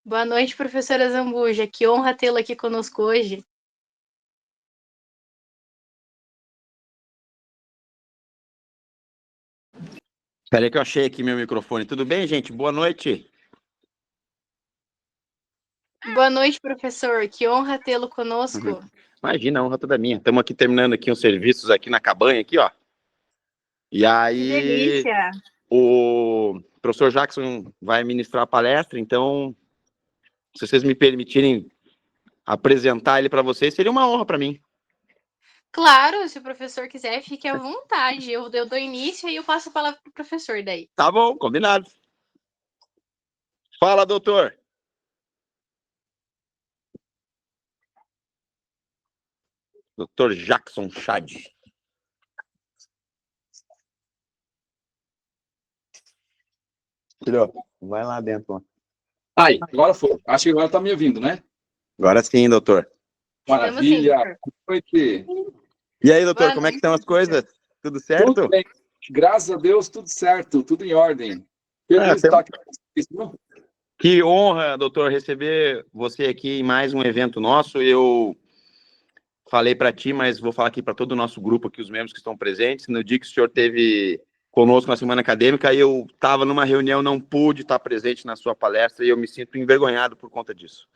Boa noite, professora Zambuja. Que honra tê-la aqui conosco hoje. Espera aí que eu achei aqui meu microfone. Tudo bem, gente? Boa noite. Boa noite, professor. Que honra tê-lo conosco. Imagina, a honra toda minha. Estamos aqui terminando aqui uns serviços aqui na cabanha, aqui, ó. E Que aí, delícia. o professor Jackson vai ministrar a palestra, então, se vocês me permitirem apresentar ele para vocês, seria uma honra para mim. Claro, se o professor quiser, fique à vontade. Eu dou início e eu passo a palavra para o professor daí. Tá bom, combinado. Fala, doutor. Doutor Jackson Chad. Filho, vai lá dentro. Ó. Aí, agora foi. Acho que agora tá me ouvindo, né? Agora sim, doutor. Estamos sim, Maravilha. doutor. Boa noite. E aí, doutor, Boa como é que noite, estão as professor. coisas? Tudo certo? Tudo bem. Graças a Deus, tudo certo, tudo em ordem. Feliz de estar aqui com vocês, viu? Que honra, doutor, receber você aqui em mais um evento nosso. Eu falei para ti, mas vou falar aqui para todo o nosso grupo aqui, os membros que estão presentes. No dia que o senhor teve conosco na semana acadêmica, eu estava numa reunião, não pude estar presente na sua palestra e eu me sinto envergonhado por conta disso.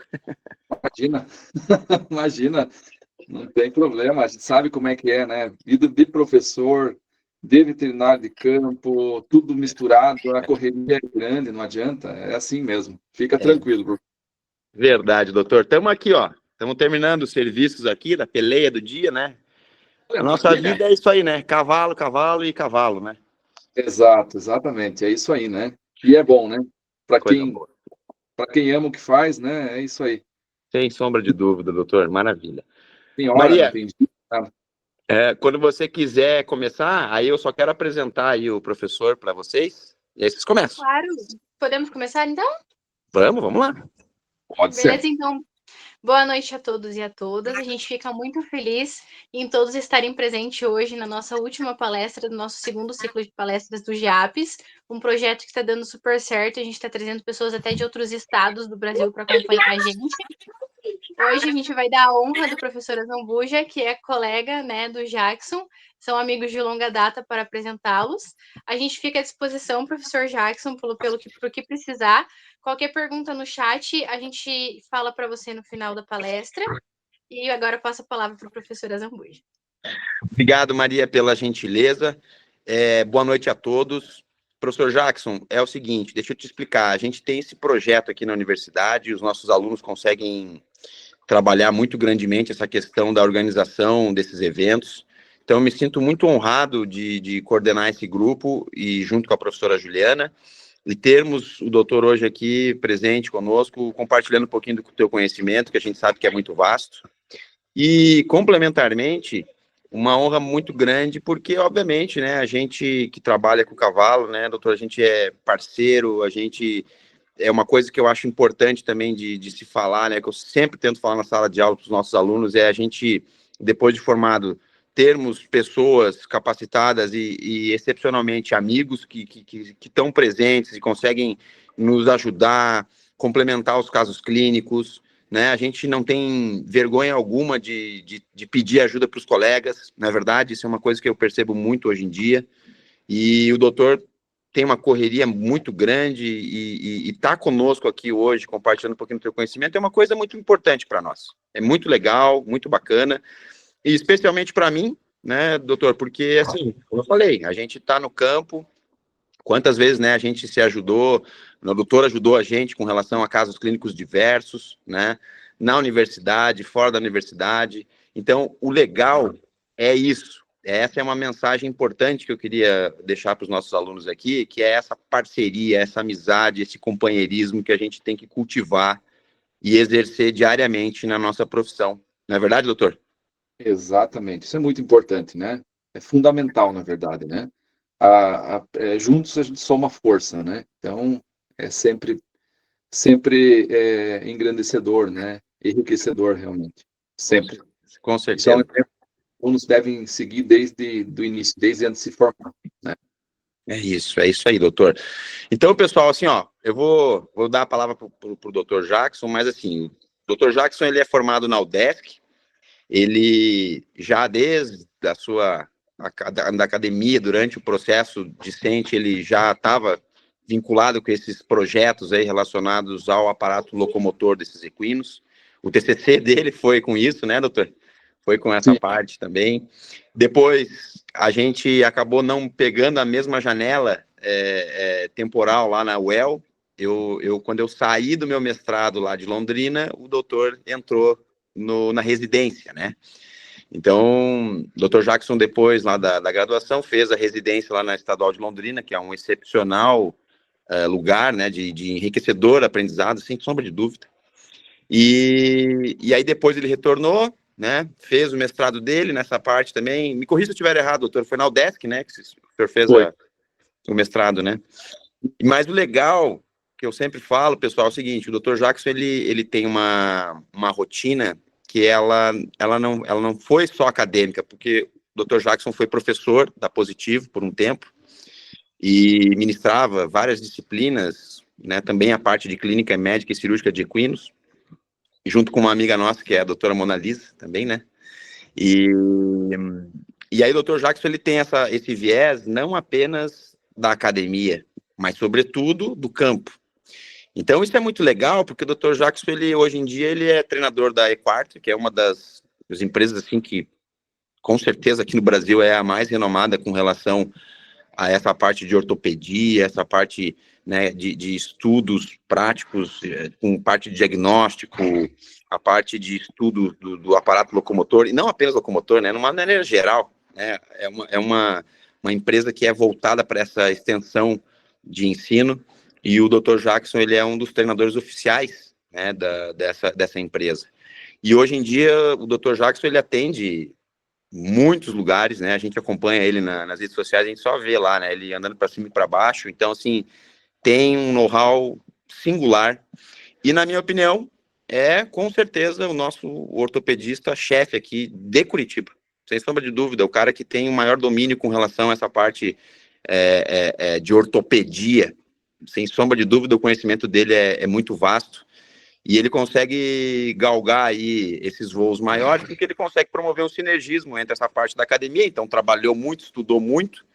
Imagina, imagina, não tem problema, a gente sabe como é que é, né? Vida de professor, de veterinário de campo, tudo misturado, a correria é grande, não adianta, é assim mesmo. Fica tranquilo. Verdade, doutor. Estamos aqui, ó. Estamos terminando os serviços aqui da peleia do dia, né? A nossa Maravilha. vida é isso aí, né? Cavalo, cavalo e cavalo, né? Exato, exatamente, é isso aí, né? E é bom, né? Para Coisa quem, boa. para quem ama o que faz, né? É isso aí. Sem sombra de dúvida, doutor. Maravilha. Tem hora, não Maria, tem dia, nada. quando você quiser começar, aí eu só quero apresentar aí o professor para vocês, e aí vocês começam. Claro. Podemos começar, então? Vamos lá. Pode ser. Beleza, então. Boa noite a todos e a todas. A gente fica muito feliz em todos estarem presentes hoje na nossa última palestra do nosso segundo ciclo de palestras do GIAPES, um projeto que está dando super certo. A gente está trazendo pessoas até de outros estados do Brasil para acompanhar a gente. Hoje a gente vai dar a honra do professor Zambuja, que é colega, né, do Jackson, são amigos de longa data, para apresentá-los. A gente fica à disposição, professor Jackson, pelo que precisar. Qualquer pergunta no chat, a gente fala para você no final da palestra. E agora eu passo a palavra para o professor Zambuja. Obrigado, Maria, pela gentileza. Boa noite a todos. Professor Jackson, é o seguinte, deixa eu te explicar. A gente tem esse projeto aqui na universidade, os nossos alunos conseguem trabalhar muito grandemente essa questão da organização desses eventos. Então, eu me sinto muito honrado de coordenar esse grupo e junto com a professora Juliana, e termos o doutor hoje aqui presente conosco, compartilhando um pouquinho do teu conhecimento, que a gente sabe que é muito vasto. E, complementarmente, uma honra muito grande, porque, obviamente, né, a gente que trabalha com o cavalo, né, doutor, a gente é parceiro, a gente... É uma coisa que eu acho importante também de se falar, né, que eu sempre tento falar na sala de aula para os nossos alunos, é a gente, depois de formado, termos pessoas capacitadas e excepcionalmente amigos que estão presentes e conseguem nos ajudar, complementar os casos clínicos, né? A gente não tem vergonha alguma de pedir ajuda para os colegas, na verdade, isso é uma coisa que eu percebo muito hoje em dia, e o doutor tem uma correria muito grande e tá conosco aqui hoje, compartilhando um pouquinho do seu conhecimento, é uma coisa muito importante para nós. É muito legal, muito bacana, e especialmente para mim, né, doutor, porque, assim, como eu falei, a gente está no campo, quantas vezes, né, a gente se ajudou, o doutor ajudou a gente com relação a casos clínicos diversos, né, na universidade, fora da universidade. Então, o legal é isso. Essa é uma mensagem importante que eu queria deixar para os nossos alunos aqui, que é essa parceria, essa amizade, esse companheirismo que a gente tem que cultivar e exercer diariamente na nossa profissão. Não é verdade, doutor? Exatamente. Isso é muito importante, né? É fundamental, na verdade, né? Juntos a gente soma força, né? Então, é sempre engrandecedor, né? Enriquecedor, realmente. Sempre. Com Isso é um certeza. exemplo que alunos devem seguir desde o início, desde antes de se formar, né? É isso aí, doutor. Então, pessoal, assim, ó, eu vou dar a palavra pro doutor Jackson, mas assim, o doutor Jackson, ele é formado na UDESC, ele já desde a sua da academia, durante o processo discente, ele já estava vinculado com esses projetos aí relacionados ao aparato locomotor desses equinos. O TCC dele foi com isso, né, doutor? Foi com essa Sim. parte também. Depois, a gente acabou não pegando a mesma janela temporal lá na UEL. Quando eu saí do meu mestrado lá de Londrina, o doutor entrou na residência, né? Então, o Dr. Jackson, depois lá da graduação, fez a residência lá na Estadual de Londrina, que é um excepcional lugar, né, de enriquecedor aprendizado, sem sombra de dúvida. E aí depois ele retornou, né, fez o mestrado dele nessa parte também. Me corrija se eu estiver errado, doutor, foi na UDESC, né, que o senhor fez o mestrado, né? Mas o legal, que eu sempre falo, pessoal, é o seguinte, o Dr. Jackson, ele tem uma rotina que ela não foi só acadêmica, porque o Dr. Jackson foi professor da Positivo por um tempo e ministrava várias disciplinas, né, também a parte de clínica médica e cirúrgica de equinos, junto com uma amiga nossa, que é a doutora Mona Lisa, também, né? E aí o Dr. Jackson, ele tem esse viés não apenas da academia, mas, sobretudo, do campo. Então, isso é muito legal, porque o Dr. Jackson, hoje em dia, ele é treinador da Equarter, que é uma das empresas, assim, que, com certeza, aqui no Brasil é a mais renomada com relação a essa parte de ortopedia, essa parte, né, de estudos práticos, com parte de diagnóstico, a parte de estudo do aparato locomotor, e não apenas locomotor, né, numa maneira geral, né, é uma empresa que é voltada para essa extensão de ensino, e o Dr. Jackson, ele é um dos treinadores oficiais, né, dessa empresa. E hoje em dia, o Dr. Jackson, ele atende muitos lugares, né, a gente acompanha ele nas redes sociais, a gente só vê lá, né, ele andando para cima e para baixo, então, assim, tem um know-how singular, e na minha opinião, é com certeza o nosso ortopedista-chefe aqui de Curitiba, sem sombra de dúvida, o cara que tem o maior domínio com relação a essa parte de ortopedia, sem sombra de dúvida, o conhecimento dele é muito vasto, e ele consegue galgar aí esses voos maiores, porque ele consegue promover um sinergismo entre essa parte da academia, então trabalhou muito, estudou muito,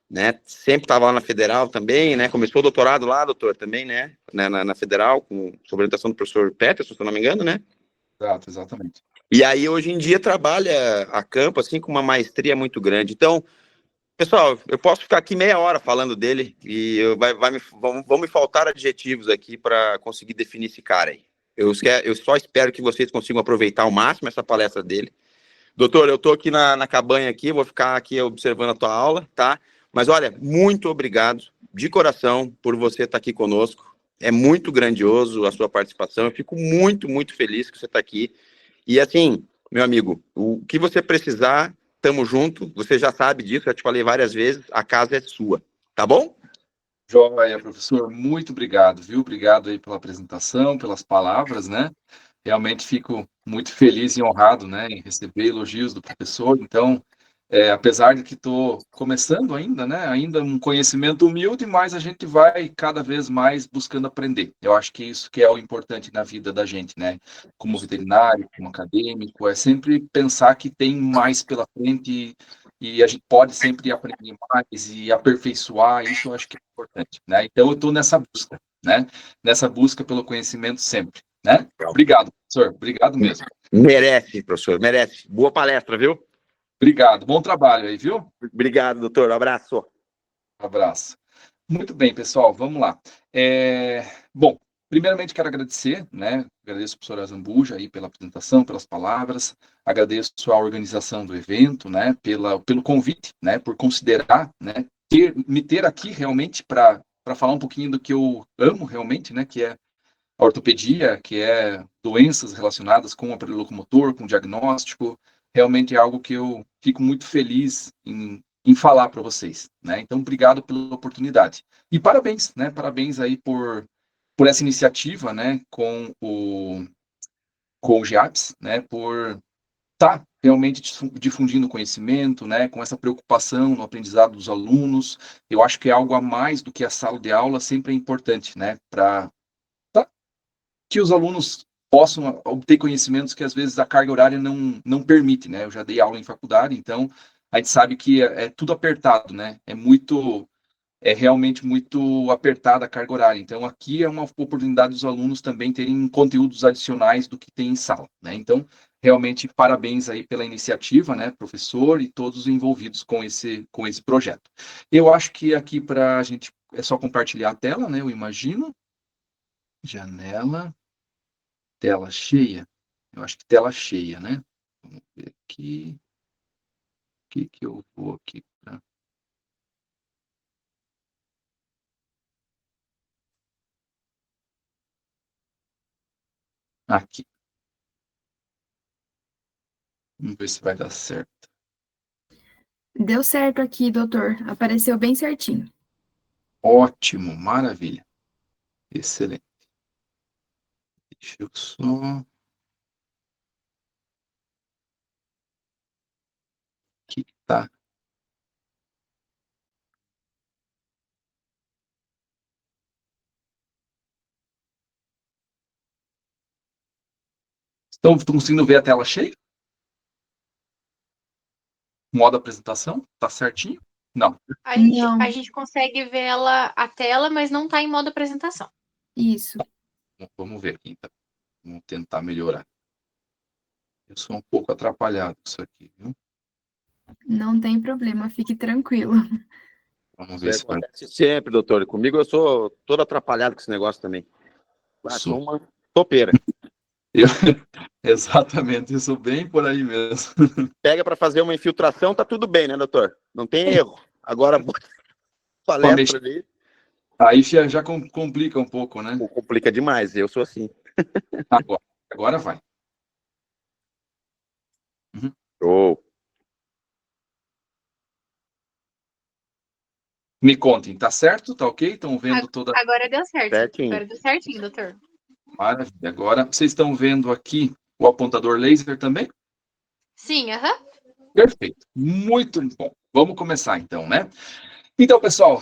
né, sempre estava lá na Federal também, né, começou o doutorado lá, doutor, também, né, na Federal, sob orientação do professor Peterson, se eu não me engano, né? Exato, exatamente. E aí, hoje em dia, trabalha a campo, assim, com uma maestria muito grande. Então, pessoal, eu posso ficar aqui meia hora falando dele e vão me faltar adjetivos aqui para conseguir definir esse cara aí. Eu só espero que vocês consigam aproveitar ao máximo essa palestra dele. Doutor, eu estou aqui na cabanha aqui, vou ficar aqui observando a tua aula, tá? Mas olha, muito obrigado de coração por você estar aqui conosco. É muito grandioso a sua participação. Eu fico muito, muito feliz que você está aqui. E assim, meu amigo, o que você precisar, tamo junto. Você já sabe disso, já te falei várias vezes, a casa é sua, tá bom? Joia, professor, muito obrigado, viu? Obrigado aí pela apresentação, pelas palavras, né? Realmente fico muito feliz e honrado, né, em receber elogios do professor. Então, apesar de que estou começando ainda, né, ainda um conhecimento humilde, mas a gente vai cada vez mais buscando aprender. Eu acho que isso que é o importante na vida da gente, né? Como veterinário, como acadêmico, é sempre pensar que tem mais pela frente e a gente pode sempre aprender mais e aperfeiçoar. Isso eu acho que é importante, né? Então, eu estou nessa busca, né? Nessa busca pelo conhecimento sempre. Né? Obrigado, professor. Obrigado mesmo. Merece, professor, merece. Boa palestra, viu? Obrigado. Bom trabalho aí, viu? Obrigado, doutor. Abraço. Abraço. Muito bem, pessoal. Vamos lá. Bom, primeiramente quero agradecer, né? Agradeço ao professor Azambuja aí pela apresentação, pelas palavras. Agradeço a organização do evento, né? Pelo convite, né? Por considerar, né? Me ter aqui realmente para falar um pouquinho do que eu amo realmente, né? Que é a ortopedia, que é doenças relacionadas com o aparelho locomotor, com diagnóstico, realmente é algo que eu fico muito feliz em falar para vocês, né? Então, obrigado pela oportunidade. E parabéns, né? Parabéns aí por essa iniciativa, né? Com o GIAPS, né? Por estar realmente difundindo conhecimento, né, com essa preocupação no aprendizado dos alunos. Eu acho que é algo a mais do que a sala de aula, sempre é importante, né, para que os alunos possam obter conhecimentos que às vezes a carga horária não permite, né? Eu já dei aula em faculdade, então a gente sabe que é tudo apertado, né? É realmente muito apertada a carga horária. Então, aqui é uma oportunidade dos alunos também terem conteúdos adicionais do que tem em sala, né? Então, realmente, parabéns aí pela iniciativa, né, professor e todos os envolvidos com esse projeto. Eu acho que aqui para a gente é só compartilhar a tela, né? Eu imagino. Janela, tela cheia. Eu acho que tela cheia, né? Vamos ver aqui. O que eu vou aqui para... Aqui. Vamos ver se vai dar certo. Deu certo aqui, doutor. Apareceu bem certinho. Ótimo, maravilha. Excelente. Deixa eu só... Aqui tá. Estão conseguindo ver a tela cheia? Modo apresentação? Tá certinho? Não. Não. A gente consegue ver a tela, mas não está em modo apresentação. Isso. Vamos ver aqui, então. Vamos tentar melhorar. Eu sou um pouco atrapalhado com isso aqui, viu? Não tem problema, fique tranquilo. Vamos ver se vai... Acontece sempre, doutor. Comigo eu sou todo atrapalhado com esse negócio também. Sou uma topeira. Exatamente, eu sou bem por aí mesmo. Pega para fazer uma infiltração, tá tudo bem, né, doutor? Não tem erro. Agora, palestra ali... Aí já complica um pouco, né? Complica demais, eu sou assim. Agora vai. Uhum. Show. Me contem, tá certo? Tá ok? Estão vendo toda... Agora deu certo. Certinho. Agora deu certinho, doutor. Maravilha. Agora, vocês estão vendo aqui o apontador laser também? Sim, aham. Perfeito. Muito bom. Vamos começar então, né? Então, pessoal,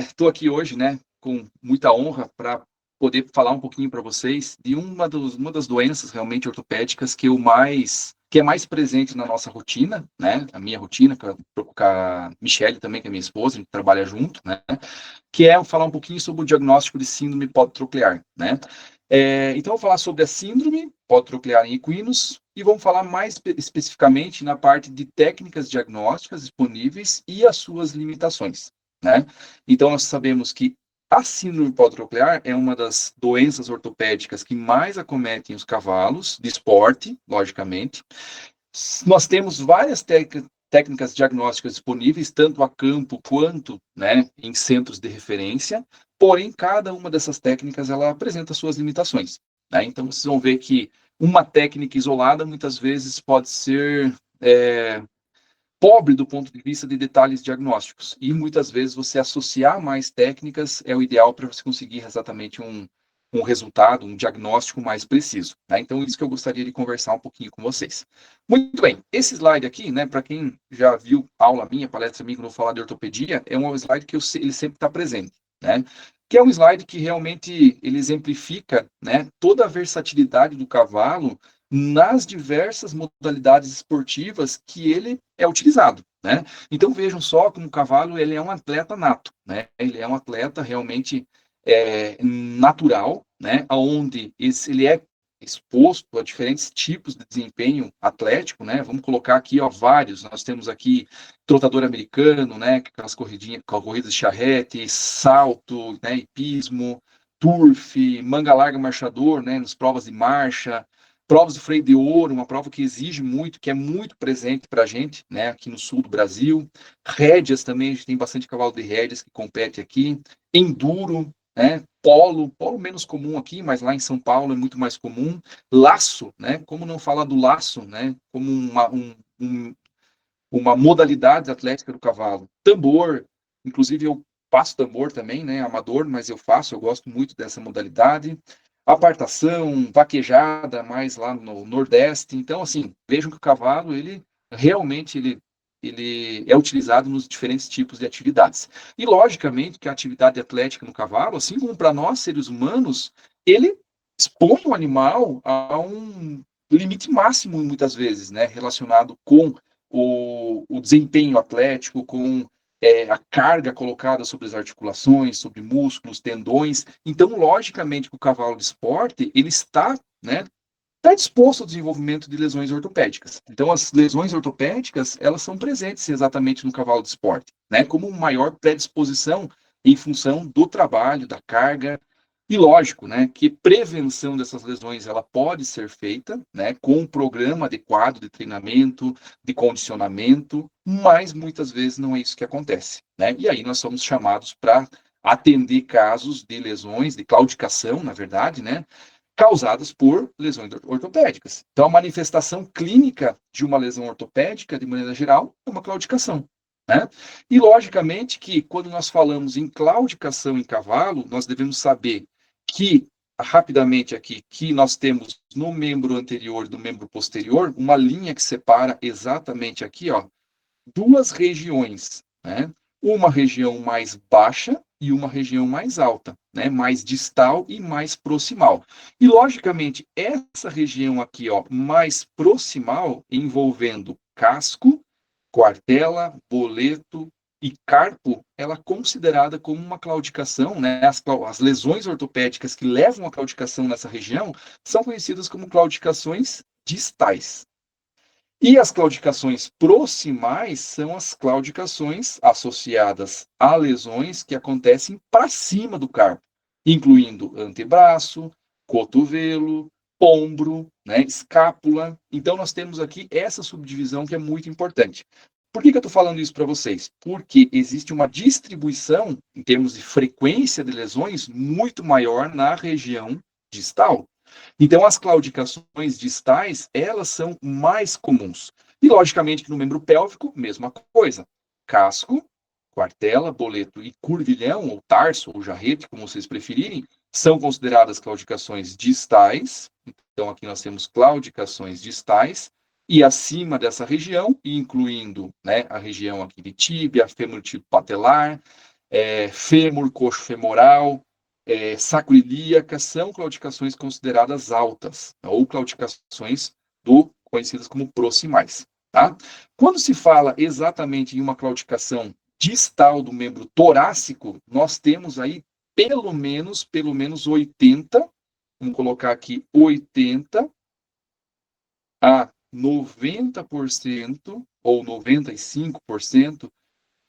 estou aqui hoje, né, com muita honra para poder falar um pouquinho para vocês de uma das doenças realmente ortopédicas que é mais presente na nossa rotina, né? A minha rotina, com a Michelle também, que é minha esposa, a gente trabalha junto, né? Que é falar um pouquinho sobre o diagnóstico de síndrome politroclear, né? Então, vou falar sobre a síndrome politroclear em equinos e vamos falar mais especificamente na parte de técnicas diagnósticas disponíveis e as suas limitações, né? Então, nós sabemos que a síndrome politroclear é uma das doenças ortopédicas que mais acometem os cavalos de esporte, logicamente. Nós temos várias técnicas diagnósticas disponíveis, tanto a campo quanto, né, em centros de referência, porém, cada uma dessas técnicas ela apresenta suas limitações, né? Então, vocês vão ver que uma técnica isolada, muitas vezes, pode ser pobre do ponto de vista de detalhes diagnósticos, e muitas vezes você associar mais técnicas é o ideal para você conseguir exatamente um resultado, um diagnóstico mais preciso, né? Então, isso que eu gostaria de conversar um pouquinho com vocês. Muito bem, esse slide aqui, né, para quem já viu aula minha, palestra minha, quando eu falar de ortopedia, é um slide que ele sempre está presente, né? Que é um slide que realmente ele exemplifica, né, toda a versatilidade do cavalo nas diversas modalidades esportivas que ele é utilizado, né? Então, vejam só como o cavalo ele é um atleta nato, né? Ele é um atleta realmente natural, né? Onde ele é exposto a diferentes tipos de desempenho atlético, né? Vamos colocar aqui, ó, vários. Nós temos aqui trotador americano, né? Aquelas corridas de charrete, salto, né? Hipismo, turf, manga larga marchador, né? Nas provas de marcha, provas de freio de ouro, uma prova que exige muito, que é muito presente para a gente, né? Aqui no sul do Brasil. Rédeas também, a gente tem bastante cavalo de rédeas que compete aqui. Enduro, né? Polo menos comum aqui, mas lá em São Paulo é muito mais comum. Laço, né? Como não falar do laço, né? Como uma modalidade atlética do cavalo. Tambor, inclusive eu faço tambor também, né? Amador, mas eu gosto muito dessa modalidade. Apartação, vaquejada, mais lá no Nordeste. Então, assim, vejam que o cavalo, ele realmente ele é utilizado nos diferentes tipos de atividades. E, logicamente, que a atividade atlética no cavalo, assim como para nós, seres humanos, ele expõe o animal a um limite máximo, muitas vezes, né, relacionado com o desempenho atlético, com a carga colocada sobre as articulações, sobre músculos, tendões. Então, logicamente, que o cavalo de esporte, ele está, né, está disposto ao desenvolvimento de lesões ortopédicas. Então, as lesões ortopédicas, elas são presentes exatamente no cavalo de esporte, né, como maior predisposição em função do trabalho, da carga. E lógico, né, que prevenção dessas lesões ela pode ser feita, né, com um programa adequado de treinamento, de condicionamento, mas muitas vezes não é isso que acontece, né? E aí nós somos chamados para atender casos de lesões, de claudicação, na verdade, né, causadas por lesões ortopédicas. Então, a manifestação clínica de uma lesão ortopédica, de maneira geral, é uma claudicação, né? E, logicamente, que quando nós falamos em claudicação em cavalo, nós devemos saber que, rapidamente aqui, que nós temos no membro anterior e do membro posterior, uma linha que separa exatamente aqui, ó, duas regiões, né? Uma região mais baixa e uma região mais alta, né? Mais distal e mais proximal. E, logicamente, essa região aqui, ó, mais proximal, envolvendo casco, quartela, boleto e carpo, ela é considerada como uma claudicação, né? As lesões ortopédicas que levam à claudicação nessa região são conhecidas como claudicações distais. E as claudicações proximais são as claudicações associadas a lesões que acontecem para cima do carpo, incluindo antebraço, cotovelo, ombro, né, escápula. Então, nós temos aqui essa subdivisão que é muito importante. Por que eu estou falando isso para vocês? Porque existe uma distribuição, em termos de frequência de lesões, muito maior na região distal. Então, as claudicações distais, elas são mais comuns. E, logicamente, que no membro pélvico, mesma coisa. Casco, quartela, boleto e curvilhão, ou tarso, ou jarrete, como vocês preferirem, são consideradas claudicações distais. Então, aqui nós temos claudicações distais. E acima dessa região, incluindo, né, a região aqui de tíbia, fêmur tipo patelar, fêmur, coxo femoral, sacroiliaca, são claudicações consideradas altas, ou claudicações conhecidas como proximais. Tá? Quando se fala exatamente em uma claudicação distal do membro torácico, nós temos aí pelo menos 80, vamos colocar aqui 80 a 90% ou 95%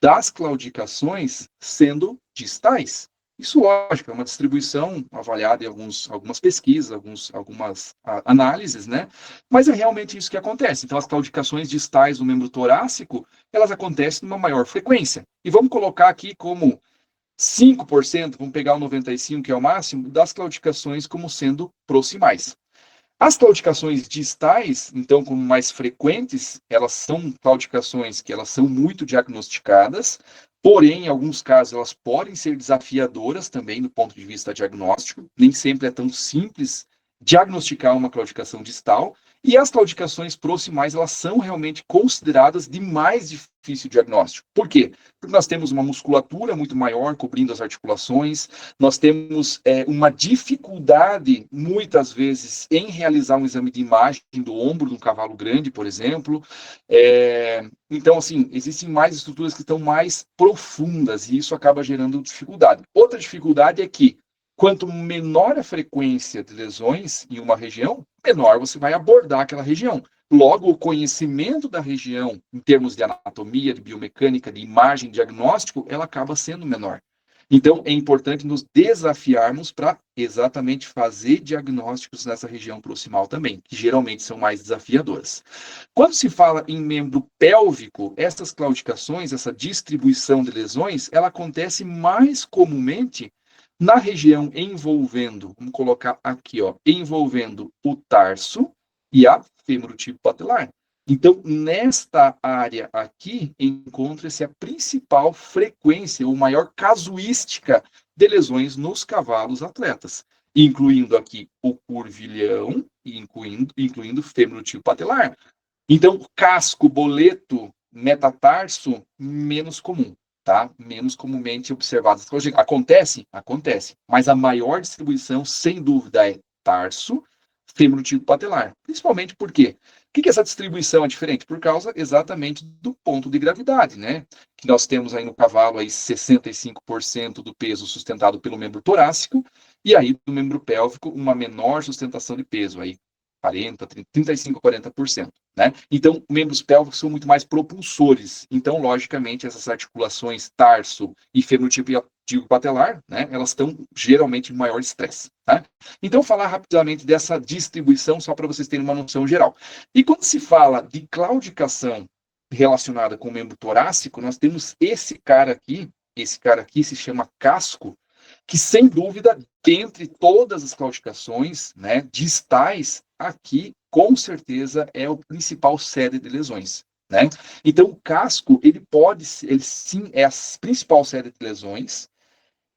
das claudicações sendo distais. Isso, lógico, é uma distribuição avaliada em algumas pesquisas, algumas análises, né? Mas é realmente isso que acontece. Então, as claudicações distais no membro torácico, elas acontecem numa maior frequência. E vamos colocar aqui como 5%, vamos pegar o 95%, que é o máximo, das claudicações como sendo proximais. As claudicações distais, então, como mais frequentes, elas são claudicações que elas são muito diagnosticadas, porém, em alguns casos, elas podem ser desafiadoras também do ponto de vista diagnóstico. Nem sempre é tão simples diagnosticar uma claudicação distal. E as claudicações proximais, elas são realmente consideradas de mais difícil diagnóstico. Por quê? Porque nós temos uma musculatura muito maior cobrindo as articulações, nós temos uma dificuldade, muitas vezes, em realizar um exame de imagem do ombro de um cavalo grande, por exemplo. Então, assim, existem mais estruturas que estão mais profundas e isso acaba gerando dificuldade. Outra dificuldade é que, quanto menor a frequência de lesões em uma região, menor você vai abordar aquela região. Logo, o conhecimento da região, em termos de anatomia, de biomecânica, de imagem, diagnóstico, ela acaba sendo menor. Então, é importante nos desafiarmos para exatamente fazer diagnósticos nessa região proximal também, que geralmente são mais desafiadoras. Quando se fala em membro pélvico, essas claudicações, essa distribuição de lesões, ela acontece mais comumente na região envolvendo, vamos colocar aqui, ó, envolvendo o tarso e a femorotipo patelar. Então, nesta área aqui, encontra-se a principal frequência, ou maior casuística de lesões nos cavalos atletas, incluindo aqui o curvilhão e incluindo o femorotipo patelar. Então, casco, boleto, metatarso, menos comum, tá? Menos comumente observadas. Acontece? Acontece. Mas a maior distribuição, sem dúvida, é tarso, fêmur tibial patelar. Principalmente por quê? Por que essa distribuição é diferente? Por causa exatamente do ponto de gravidade, né? Que nós temos aí no cavalo aí 65% do peso sustentado pelo membro torácico, e aí do membro pélvico uma menor sustentação de peso, aí 40, 35, 40%. Né? Então, membros pélvicos são muito mais propulsores. Então, logicamente, essas articulações tarso e fêmur-tibial patelar, né, elas estão geralmente em maior estresse. Tá? Então, falar rapidamente dessa distribuição, só para vocês terem uma noção geral. E quando se fala de claudicação relacionada com o membro torácico, nós temos esse cara aqui se chama casco, que sem dúvida, dentre todas as claudicações, né, distais, aqui com certeza é o principal sede de lesões, né? Então o casco, ele sim é a principal sede de lesões.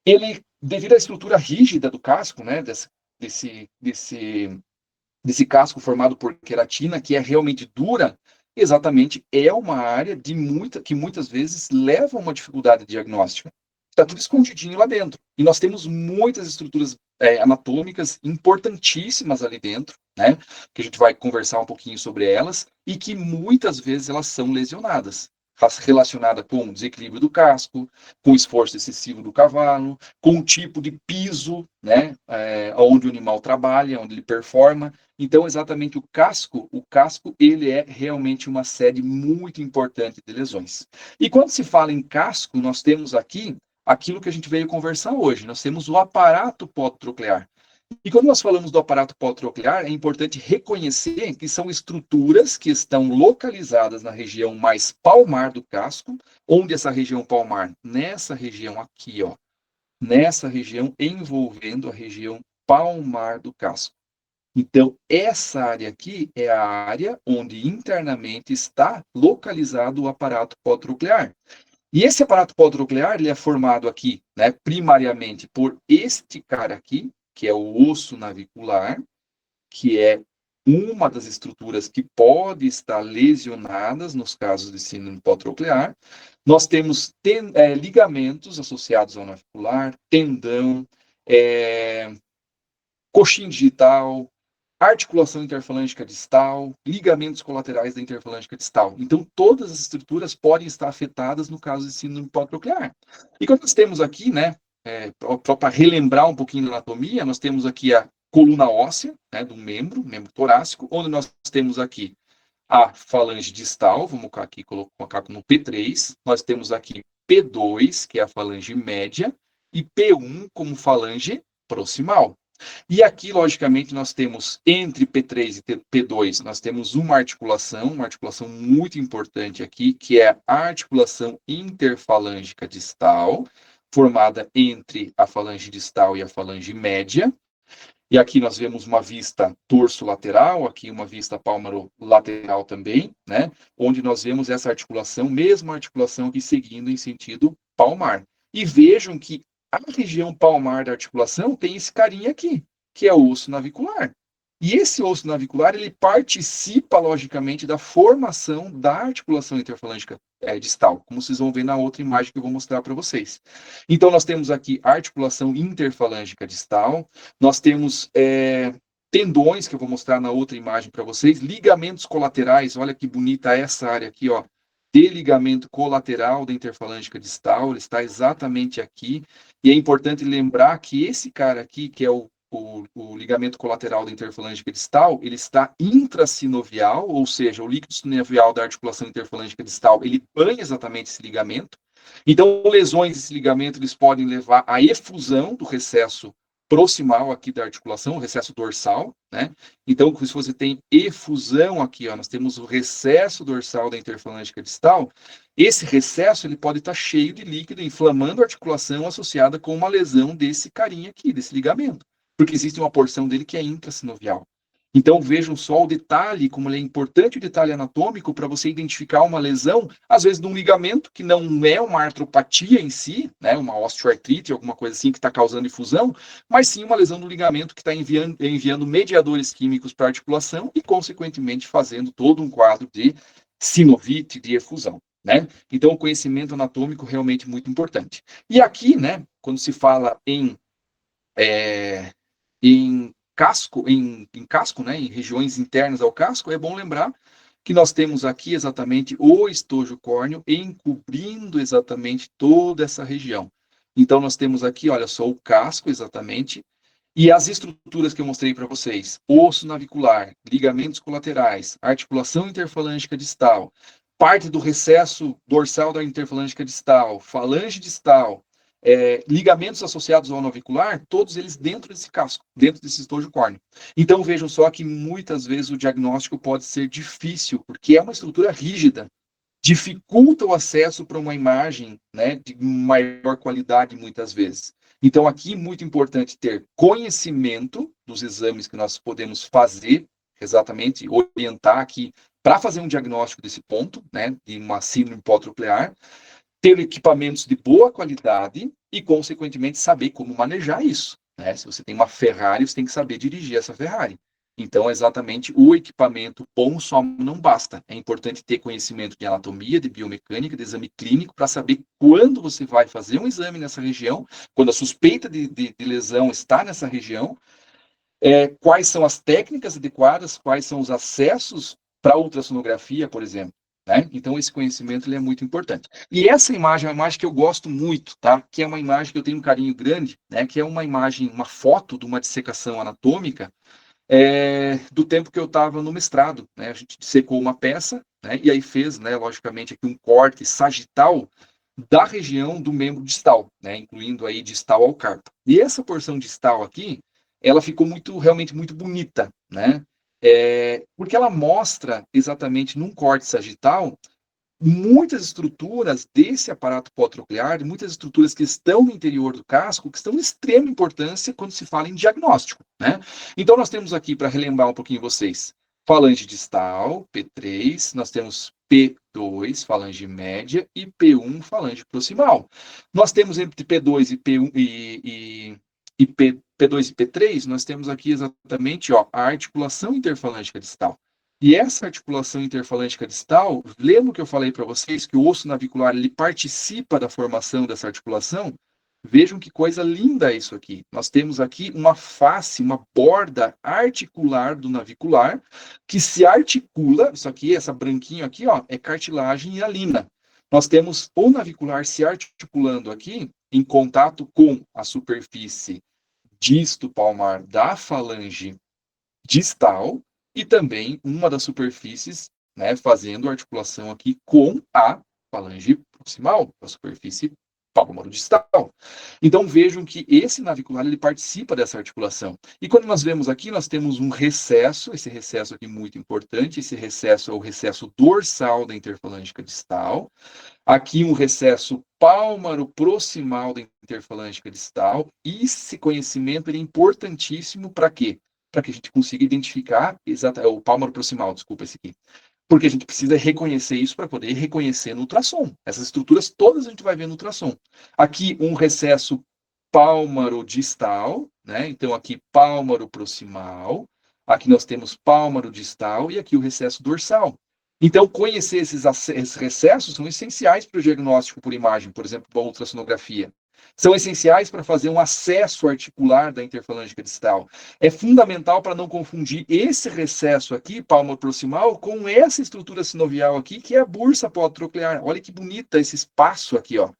Ele, devido à estrutura rígida do casco, né, desse casco formado por queratina, que é realmente dura, exatamente é uma área que muitas vezes leva a uma dificuldade diagnóstica. Está tudo escondidinho lá dentro. E nós temos muitas estruturas anatômicas importantíssimas ali dentro, né? Que a gente vai conversar um pouquinho sobre elas, e que muitas vezes elas são lesionadas, relacionada com o desequilíbrio do casco, com o esforço excessivo do cavalo, com o tipo de piso, né? Onde o animal trabalha, onde ele performa. Então, exatamente o casco, ele é realmente uma sede muito importante de lesões. E quando se fala em casco, nós temos aqui aquilo que a gente veio conversar hoje. Nós temos o aparato podotroclear. E quando nós falamos do aparato podotroclear, é importante reconhecer que são estruturas que estão localizadas na região mais palmar do casco, onde essa região palmar, nessa região aqui, ó, nessa região envolvendo a região palmar do casco. Então, essa área aqui é a área onde internamente está localizado o aparato podotroclear. E esse aparato podotroclear, ele é formado aqui, né, primariamente por este cara aqui, que é o osso navicular, que é uma das estruturas que pode estar lesionadas nos casos de síndrome podotroclear. Nós temos ligamentos associados ao navicular, tendão, coxim digital, articulação interfalângica distal, ligamentos colaterais da interfalângica distal. Então, todas as estruturas podem estar afetadas no caso de síndrome podotroclear. E quando nós temos aqui, né, para relembrar um pouquinho da anatomia, nós temos aqui a coluna óssea, né, do membro torácico, onde nós temos aqui a falange distal, vamos colocar no P3, nós temos aqui P2, que é a falange média, e P1 como falange proximal. E aqui, logicamente, nós temos, entre P3 e P2, nós temos uma articulação muito importante aqui, que é a articulação interfalângica distal, formada entre a falange distal e a falange média. E aqui nós vemos uma vista torso-lateral, aqui uma vista pálmaro-lateral também, né? Onde nós vemos essa articulação, mesma articulação aqui seguindo em sentido palmar. E vejam que a região palmar da articulação tem esse carinha aqui, que é o osso navicular. E esse osso navicular, ele participa, logicamente, da formação da articulação interfalângica distal, como vocês vão ver na outra imagem que eu vou mostrar para vocês. Então, nós temos aqui a articulação interfalângica distal, nós temos tendões, que eu vou mostrar na outra imagem para vocês, ligamentos colaterais, olha que bonita essa área aqui, ó, de ligamento colateral da interfalângica distal, ele está exatamente aqui, e é importante lembrar que esse cara aqui, que é o ligamento colateral da interfalângica distal, ele está intrasinovial, ou seja, o líquido sinovial da articulação interfalângica distal, ele banha exatamente esse ligamento. Então, lesões desse ligamento, eles podem levar à efusão do recesso proximal aqui da articulação, o recesso dorsal, né? Então, se você tem efusão aqui, ó, nós temos o recesso dorsal da interfalângica distal, esse recesso, ele pode estar cheio de líquido, inflamando a articulação associada com uma lesão desse carinha aqui, desse ligamento, porque existe uma porção dele que é intrasinovial. Então, vejam só o detalhe, como ele é importante o detalhe anatômico para você identificar uma lesão, às vezes de um ligamento, que não é uma artropatia em si, né, uma osteoartrite, alguma coisa assim que está causando difusão, mas sim uma lesão do ligamento que está enviando mediadores químicos para a articulação e, consequentemente, fazendo todo um quadro de sinovite, de efusão. Né? Então, o conhecimento anatômico realmente muito importante. E aqui, né, quando se fala em casco, né, em regiões internas ao casco, é bom lembrar que nós temos aqui exatamente o estojo córneo encobrindo exatamente toda essa região. Então, nós temos aqui, olha só, o casco exatamente, e as estruturas que eu mostrei para vocês, osso navicular, ligamentos colaterais, articulação interfalângica distal, parte do recesso dorsal da interfalângica distal, falange distal, ligamentos associados ao navicular, todos eles dentro desse casco, dentro desse estojo córneo. Então, vejam só que muitas vezes o diagnóstico pode ser difícil, porque é uma estrutura rígida, dificulta o acesso para uma imagem, né, de maior qualidade muitas vezes. Então, aqui, muito importante ter conhecimento dos exames que nós podemos fazer, exatamente, orientar aqui para fazer um diagnóstico desse ponto, né, de uma síndrome hipotronclear, ter equipamentos de boa qualidade e, consequentemente, saber como manejar isso. Né? Se você tem uma Ferrari, você tem que saber dirigir essa Ferrari. Então, exatamente, o equipamento bom só não basta. É importante ter conhecimento de anatomia, de biomecânica, de exame clínico, para saber quando você vai fazer um exame nessa região, quando a suspeita de lesão está nessa região, quais são as técnicas adequadas, quais são os acessos para ultrassonografia, por exemplo. Né? Então, esse conhecimento ele é muito importante. E essa imagem é uma imagem que eu gosto muito, tá? Que é uma imagem que eu tenho um carinho grande, né? Que é uma imagem, uma foto de uma dissecação anatômica do tempo que eu estava no mestrado. Né? A gente dissecou uma peça, né? E aí fez, né, logicamente, aqui um corte sagital da região do membro distal, né? Incluindo aí distal ao carpo. E essa porção distal aqui, ela ficou realmente muito bonita, né? Porque ela mostra exatamente num corte sagital muitas estruturas desse aparato potronclear, muitas estruturas que estão no interior do casco, que estão de extrema importância quando se fala em diagnóstico, né? Então, nós temos aqui, para relembrar um pouquinho vocês, falange distal, P3, nós temos P2, falange média, e P1, falange proximal. Nós temos entre P2 e P1 e P2 e P3, nós temos aqui exatamente a articulação interfalângica distal. E essa articulação interfalângica distal, lembra que eu falei para vocês que o osso navicular ele participa da formação dessa articulação? Vejam que coisa linda isso aqui. Nós temos aqui uma face, uma borda articular do navicular que se articula, isso aqui, essa branquinho aqui, ó, é cartilagem hialina. Nós temos o navicular se articulando aqui em contato com a superfície disto-palmar da falange distal e também uma das superfícies, né, fazendo articulação aqui com a falange proximal, a superfície palmaro-distal. Então vejam que esse navicular ele participa dessa articulação. E quando nós vemos aqui, nós temos um recesso, esse recesso aqui muito importante, esse recesso é o recesso dorsal da interfalângica distal. Aqui um recesso pálmaro-proximal da interfalângica distal. E esse conhecimento é importantíssimo para quê? Para que a gente consiga identificar o pálmaro proximal, desculpa esse aqui. Porque a gente precisa reconhecer isso para poder reconhecer no ultrassom. Essas estruturas todas a gente vai ver no ultrassom. Aqui um recesso pálmaro distal, né? Então aqui pálmaro proximal, aqui nós temos pálmaro distal e aqui o recesso dorsal. Então conhecer esses recessos são essenciais para o diagnóstico por imagem, por exemplo, para a ultrassonografia. São essenciais para fazer um acesso articular da interfalângica distal. É fundamental para não confundir esse recesso aqui, pálmaro proximal, com essa estrutura sinovial aqui, que é a bursa podotroclear. Olha que bonita esse espaço aqui, ó,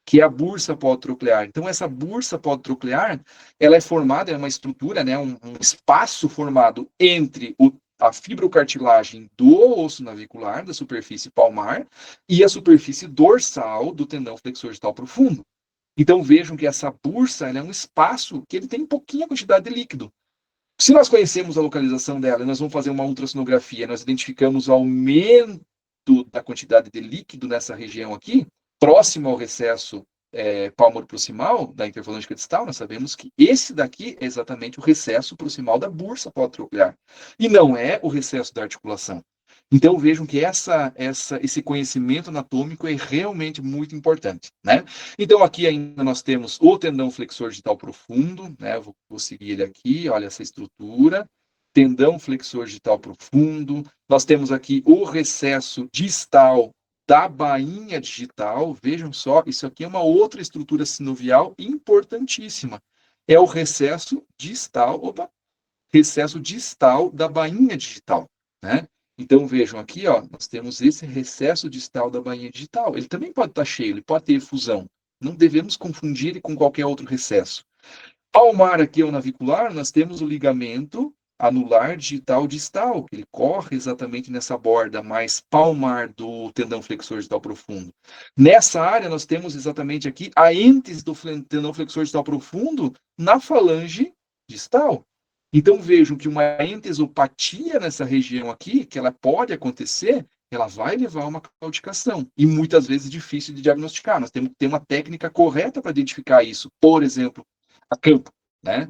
que é a bursa podotroclear. Então, essa bursa podotroclear, ela é formada, é uma estrutura, né, um espaço formado entre a fibrocartilagem do osso navicular, da superfície palmar, e a superfície dorsal do tendão flexor distal profundo. Então vejam que essa bursa é um espaço que ele tem pouquinha quantidade de líquido. Se nós conhecemos a localização dela, nós vamos fazer uma ultrassonografia, nós identificamos o aumento da quantidade de líquido nessa região aqui, próximo ao recesso palmar-proximal da interfalângica distal, nós sabemos que esse daqui é exatamente o recesso proximal da bursa pós-troclear, e não é o recesso da articulação. Então, vejam que esse conhecimento anatômico é realmente muito importante, né? Então, aqui ainda nós temos o tendão flexor digital profundo, né? Vou seguir ele aqui, olha essa estrutura, tendão flexor digital profundo. Nós temos aqui o recesso distal da bainha digital. Vejam só, isso aqui é uma outra estrutura sinovial importantíssima. É o recesso distal da bainha digital, né? Então, vejam aqui, ó, nós temos esse recesso distal da bainha digital. Ele também pode estar cheio, ele pode ter efusão. Não devemos confundir ele com qualquer outro recesso. Palmar aqui ao navicular, nós temos o ligamento anular digital distal, que ele corre exatamente nessa borda mais palmar do tendão flexor digital profundo. Nessa área, nós temos exatamente aqui a êntese do tendão flexor digital profundo na falange distal. Então, vejam que uma entesopatia nessa região aqui, que ela pode acontecer, ela vai levar a uma claudicação. E muitas vezes é difícil de diagnosticar. Nós temos que ter uma técnica correta para identificar isso. Por exemplo, a campo, né?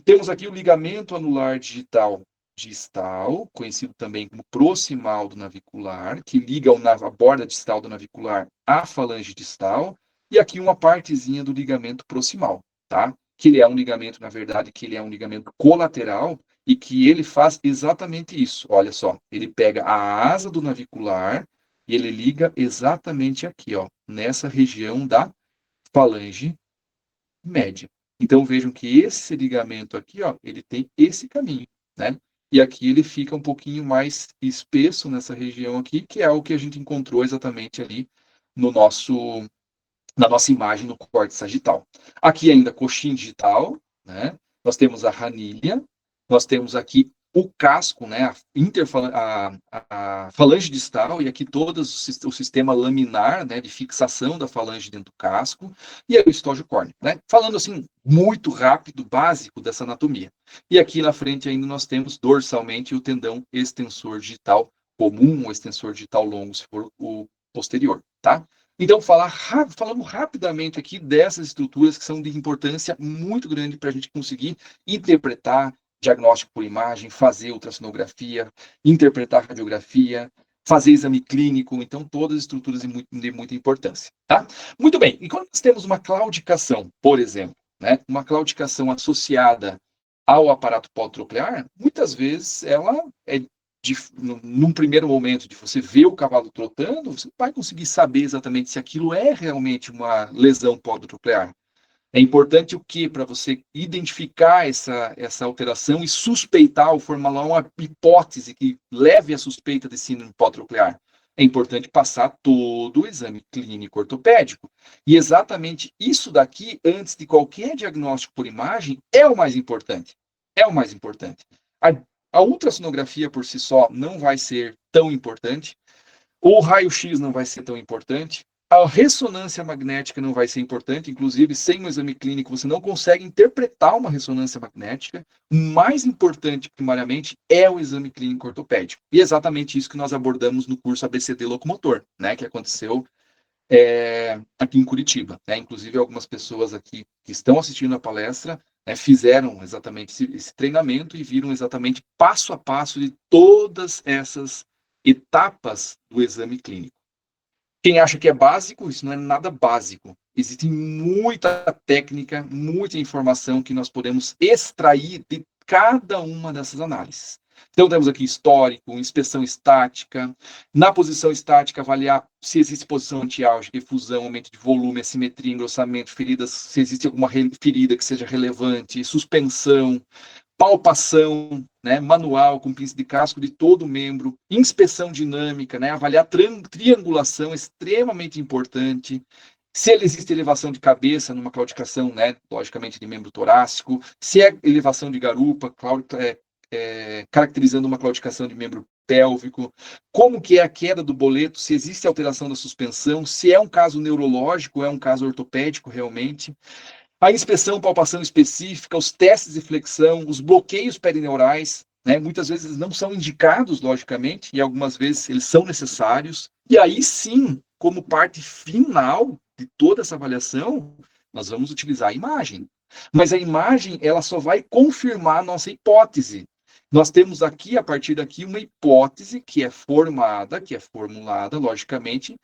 Temos aqui o ligamento anular digital distal, conhecido também como proximal do navicular, que liga a borda distal do navicular à falange distal. E aqui uma partezinha do ligamento proximal, tá? Que ele é um ligamento, na verdade, que ele é um ligamento colateral e que ele faz exatamente isso. Olha só, ele pega a asa do navicular e ele liga exatamente aqui, ó, nessa região da falange média. Então, vejam que esse ligamento aqui, ó, ele tem esse caminho, né? E aqui ele fica um pouquinho mais espesso nessa região aqui, que é o que a gente encontrou exatamente ali na nossa imagem no córtex sagital. Aqui ainda coxim digital, né? Nós temos a ranilha, nós temos aqui o casco, né? A falange distal, e aqui todo o sistema laminar, né? De fixação da falange dentro do casco, e aí o estógio córneo, né? Falando assim, muito rápido, básico dessa anatomia. E aqui na frente ainda nós temos dorsalmente o tendão extensor digital comum, ou extensor digital longo, se for o posterior, tá? Então, falamos rapidamente aqui dessas estruturas que são de importância muito grande para a gente conseguir interpretar diagnóstico por imagem, fazer ultrassonografia, interpretar radiografia, fazer exame clínico. Então, todas as estruturas de muita importância, tá? Muito bem, e quando nós temos uma claudicação, por exemplo, né, uma claudicação associada ao aparato politroclear, muitas vezes ela num primeiro momento de você ver o cavalo trotando, você vai conseguir saber exatamente se aquilo é realmente uma lesão politroclear. É importante o que? Para você identificar essa alteração e suspeitar ou formular uma hipótese que leve à suspeita de síndrome politroclear. É importante passar todo o exame clínico ortopédico. E exatamente isso daqui, antes de qualquer diagnóstico por imagem, é o mais importante. É o mais importante. A ultrassonografia por si só não vai ser tão importante, o raio-x não vai ser tão importante, a ressonância magnética não vai ser importante, inclusive sem um exame clínico você não consegue interpretar uma ressonância magnética. O mais importante, primariamente, é o exame clínico ortopédico. E é exatamente isso que nós abordamos no curso ABCD Locomotor, né, que aconteceu aqui em Curitiba, né? Inclusive algumas pessoas aqui que estão assistindo a palestra, né, fizeram exatamente esse treinamento e viram exatamente passo a passo de todas essas etapas do exame clínico. Quem acha que é básico, isso não é nada básico. Existe muita técnica, muita informação que nós podemos extrair de cada uma dessas análises. Então, temos aqui histórico, inspeção estática. Na posição estática, avaliar se existe posição antiálgica, efusão, aumento de volume, assimetria, engrossamento, feridas, se existe alguma ferida que seja relevante, suspensão, palpação, né, manual, com pinça de casco de todo o membro, inspeção dinâmica, né, avaliar triangulação, extremamente importante. Se existe elevação de cabeça numa claudicação, né, logicamente de membro torácico, se é elevação de garupa, caracterizando uma claudicação de membro pélvico, como que é a queda do boleto, se existe alteração da suspensão, se é um caso neurológico, é um caso ortopédico realmente. A inspeção, palpação específica, os testes de flexão, os bloqueios perineurais, né, muitas vezes não são indicados, logicamente, e algumas vezes eles são necessários. E aí sim, como parte final de toda essa avaliação, nós vamos utilizar a imagem. Mas a imagem, ela só vai confirmar a nossa hipótese. Nós temos aqui, a partir daqui, uma hipótese que é formada, que é formulada, logicamente,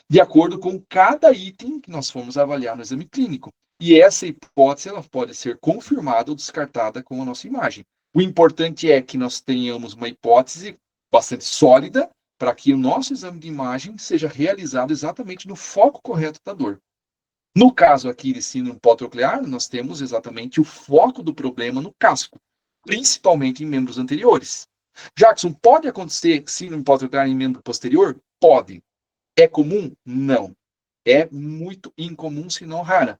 de acordo com cada item que nós formos avaliar no exame clínico. E essa hipótese, ela pode ser confirmada ou descartada com a nossa imagem. O importante é que nós tenhamos uma hipótese bastante sólida para que o nosso exame de imagem seja realizado exatamente no foco correto da dor. No caso aqui de síndrome pós-troclear, nós temos exatamente o foco do problema no casco, principalmente em membros anteriores. Jackson, pode acontecer síndrome pós-troclear em membro posterior? Pode. É comum? Não. É muito incomum, se não rara.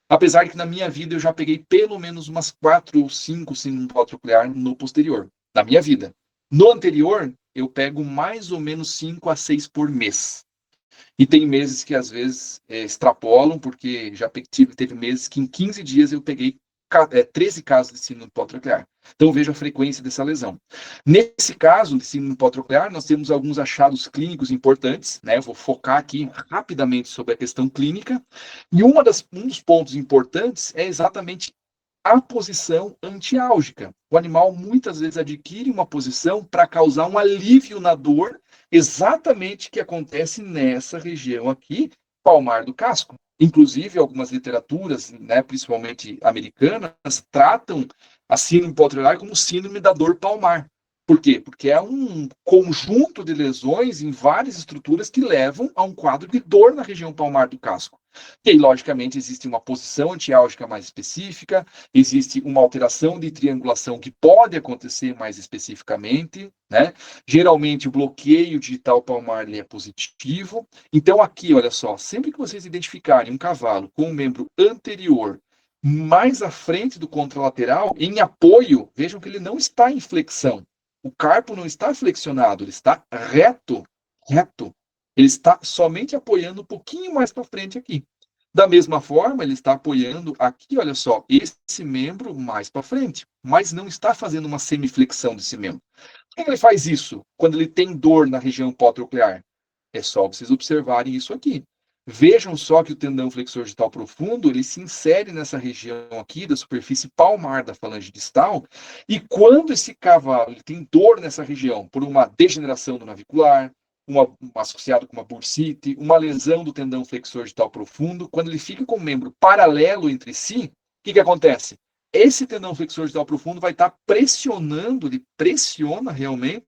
Apesar de que na minha vida eu já peguei pelo menos umas 4 ou 5 síndrome pós-troclear no posterior, na minha vida. No anterior, eu pego mais ou menos 5 a 6 por mês. E tem meses que às vezes extrapolam, porque já teve meses que em 15 dias eu peguei 13 casos de síndrome pós-troclear. Então veja a frequência dessa lesão. Nesse caso de síndrome pós-troclear, nós temos alguns achados clínicos importantes, né? Eu vou focar aqui rapidamente sobre a questão clínica. E um dos pontos importantes é exatamente a posição antiálgica. O animal muitas vezes adquire uma posição para causar um alívio na dor, exatamente o que acontece nessa região aqui, palmar do casco. Inclusive, algumas literaturas, né, principalmente americanas, tratam a síndrome pós-troclear como síndrome da dor palmar. Por quê? Porque é um conjunto de lesões em várias estruturas que levam a um quadro de dor na região palmar do casco. E aí, logicamente, existe uma posição antiálgica mais específica, existe uma alteração de triangulação que pode acontecer mais especificamente, né? Geralmente, o bloqueio digital palmar ele é positivo. Então, aqui, olha só, sempre que vocês identificarem um cavalo com o membro anterior mais à frente do contralateral, em apoio, vejam que ele não está em flexão. O carpo não está flexionado, ele está reto. Ele está somente apoiando um pouquinho mais para frente aqui. Da mesma forma, ele está apoiando aqui, olha só, esse membro mais para frente, mas não está fazendo uma semiflexão desse membro. Por que ele faz isso quando ele tem dor na região pós-troclear? É só vocês observarem isso aqui. Vejam só que o tendão flexor digital profundo, ele se insere nessa região aqui da superfície palmar da falange distal, e quando esse cavalo ele tem dor nessa região por uma degeneração do navicular, associado com uma bursite, uma lesão do tendão flexor digital profundo, quando ele fica com o membro paralelo entre si, o que acontece? Esse tendão flexor digital profundo vai estar pressionando, ele pressiona realmente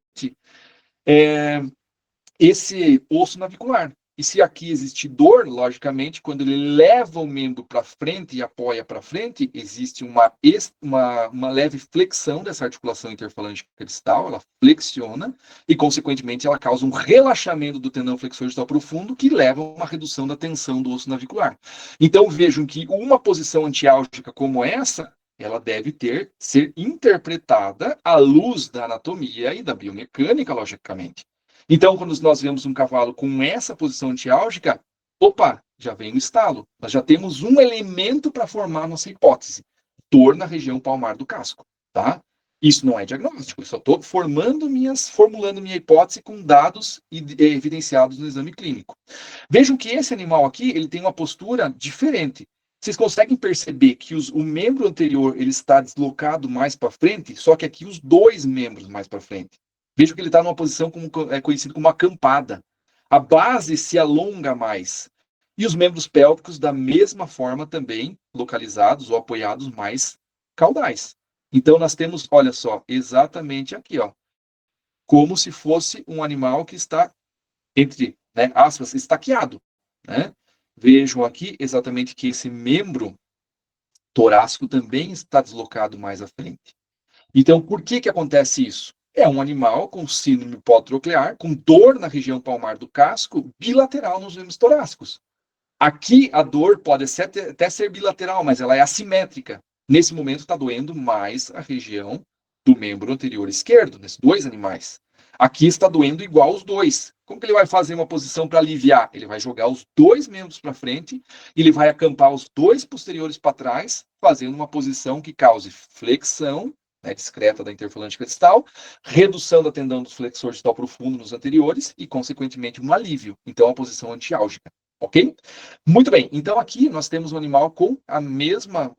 esse osso navicular. E se aqui existe dor, logicamente, quando ele leva o membro para frente e apoia para frente, existe uma leve flexão dessa articulação interfalângica distal, ela flexiona e, consequentemente, ela causa um relaxamento do tendão flexor distal profundo que leva a uma redução da tensão do osso navicular. Então, vejam que uma posição antiálgica como essa, ela deve ser interpretada à luz da anatomia e da biomecânica, logicamente. Então, quando nós vemos um cavalo com essa posição antiálgica, opa, já vem o estalo. Nós já temos um elemento para formar a nossa hipótese. Dor na região palmar do casco, tá? Isso não é diagnóstico, eu só estou formulando minha hipótese com dados evidenciados no exame clínico. Vejam que esse animal aqui, ele tem uma postura diferente. Vocês conseguem perceber que o membro anterior ele está deslocado mais para frente, só que aqui os dois membros mais para frente. Vejam que ele está numa posição conhecida como acampada. A base se alonga mais. E os membros pélvicos, da mesma forma, também localizados ou apoiados mais caudais. Então, nós temos, olha só, exatamente aqui, ó, como se fosse um animal que está, entre aspas, estaqueado. Né? Vejam aqui exatamente que esse membro torácico também está deslocado mais à frente. Então, por que acontece isso? É um animal com síndrome pós-troclear, com dor na região palmar do casco, bilateral nos membros torácicos. Aqui a dor pode até ser bilateral, mas ela é assimétrica. Nesse momento está doendo mais a região do membro anterior esquerdo, nesses dois animais. Aqui está doendo igual os dois. Como que ele vai fazer uma posição para aliviar? Ele vai jogar os dois membros para frente e ele vai acampar os dois posteriores para trás, fazendo uma posição que cause flexão né, discreta da interfalange cristal, redução da tendão do flexor distal profundo nos anteriores e, consequentemente, um alívio. Então, a posição antiálgica. Ok? Muito bem. Então, aqui nós temos um animal com a mesma,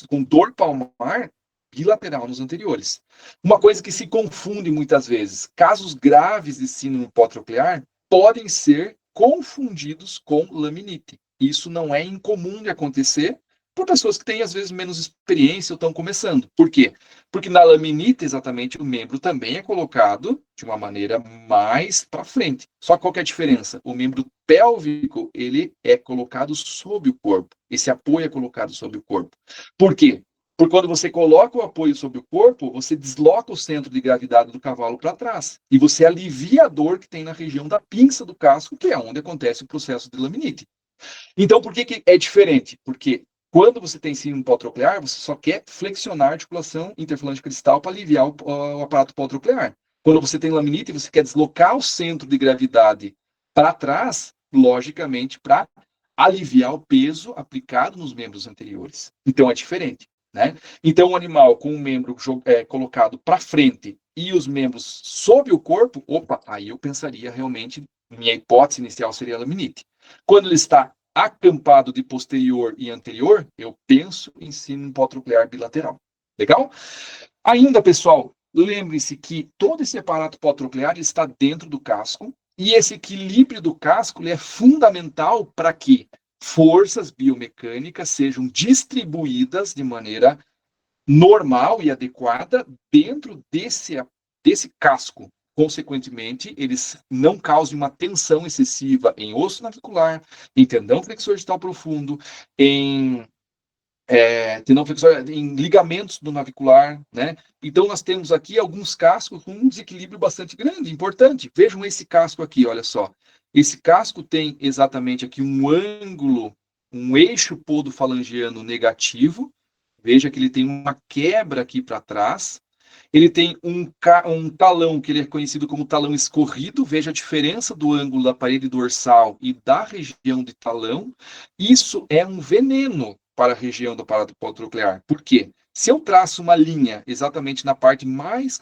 com dor palmar bilateral nos anteriores. Uma coisa que se confunde muitas vezes, casos graves de síndrome hipotroclear podem ser confundidos com laminite. Isso não é incomum de acontecer por pessoas que têm, às vezes, menos experiência ou estão começando. Por quê? Porque na laminite, exatamente, o membro também é colocado de uma maneira mais para frente. Só que qual que é a diferença? O membro pélvico, ele é colocado sob o corpo. Esse apoio é colocado sob o corpo. Por quê? Porque quando você coloca o apoio sobre o corpo, você desloca o centro de gravidade do cavalo para trás. E você alivia a dor que tem na região da pinça do casco, que é onde acontece o processo de laminite. Então, por que é diferente? Porque quando você tem síndrome pós-troclear, você só quer flexionar a articulação interfalange cristal para aliviar o aparato pós-troclear. Quando você tem laminite, você quer deslocar o centro de gravidade para trás, logicamente, para aliviar o peso aplicado nos membros anteriores. Então, é diferente. Né? Então, um animal com um membro colocado para frente e os membros sob o corpo, opa, aí eu pensaria realmente, minha hipótese inicial seria a laminite. Quando ele está acampado de posterior e anterior, eu penso em síndrome hipotroclear bilateral. Legal? Ainda, pessoal, lembre-se que todo esse aparato hipotroclear está dentro do casco e esse equilíbrio do casco é fundamental para que forças biomecânicas sejam distribuídas de maneira normal e adequada dentro desse casco. Consequentemente, eles não causem uma tensão excessiva em osso navicular, em tendão flexor distal profundo, em tendão flexor, em ligamentos do navicular, né? Então, nós temos aqui alguns cascos com um desequilíbrio bastante grande, importante. Vejam esse casco aqui, olha só. Esse casco tem exatamente aqui um ângulo, um eixo podofalangiano negativo. Veja que ele tem uma quebra aqui para trás. Ele tem um talão que ele é conhecido como talão escorrido. Veja a diferença do ângulo da parede dorsal e da região de talão. Isso é um veneno para a região do aparato pós-troclear. Por quê? Se eu traço uma linha exatamente na parte mais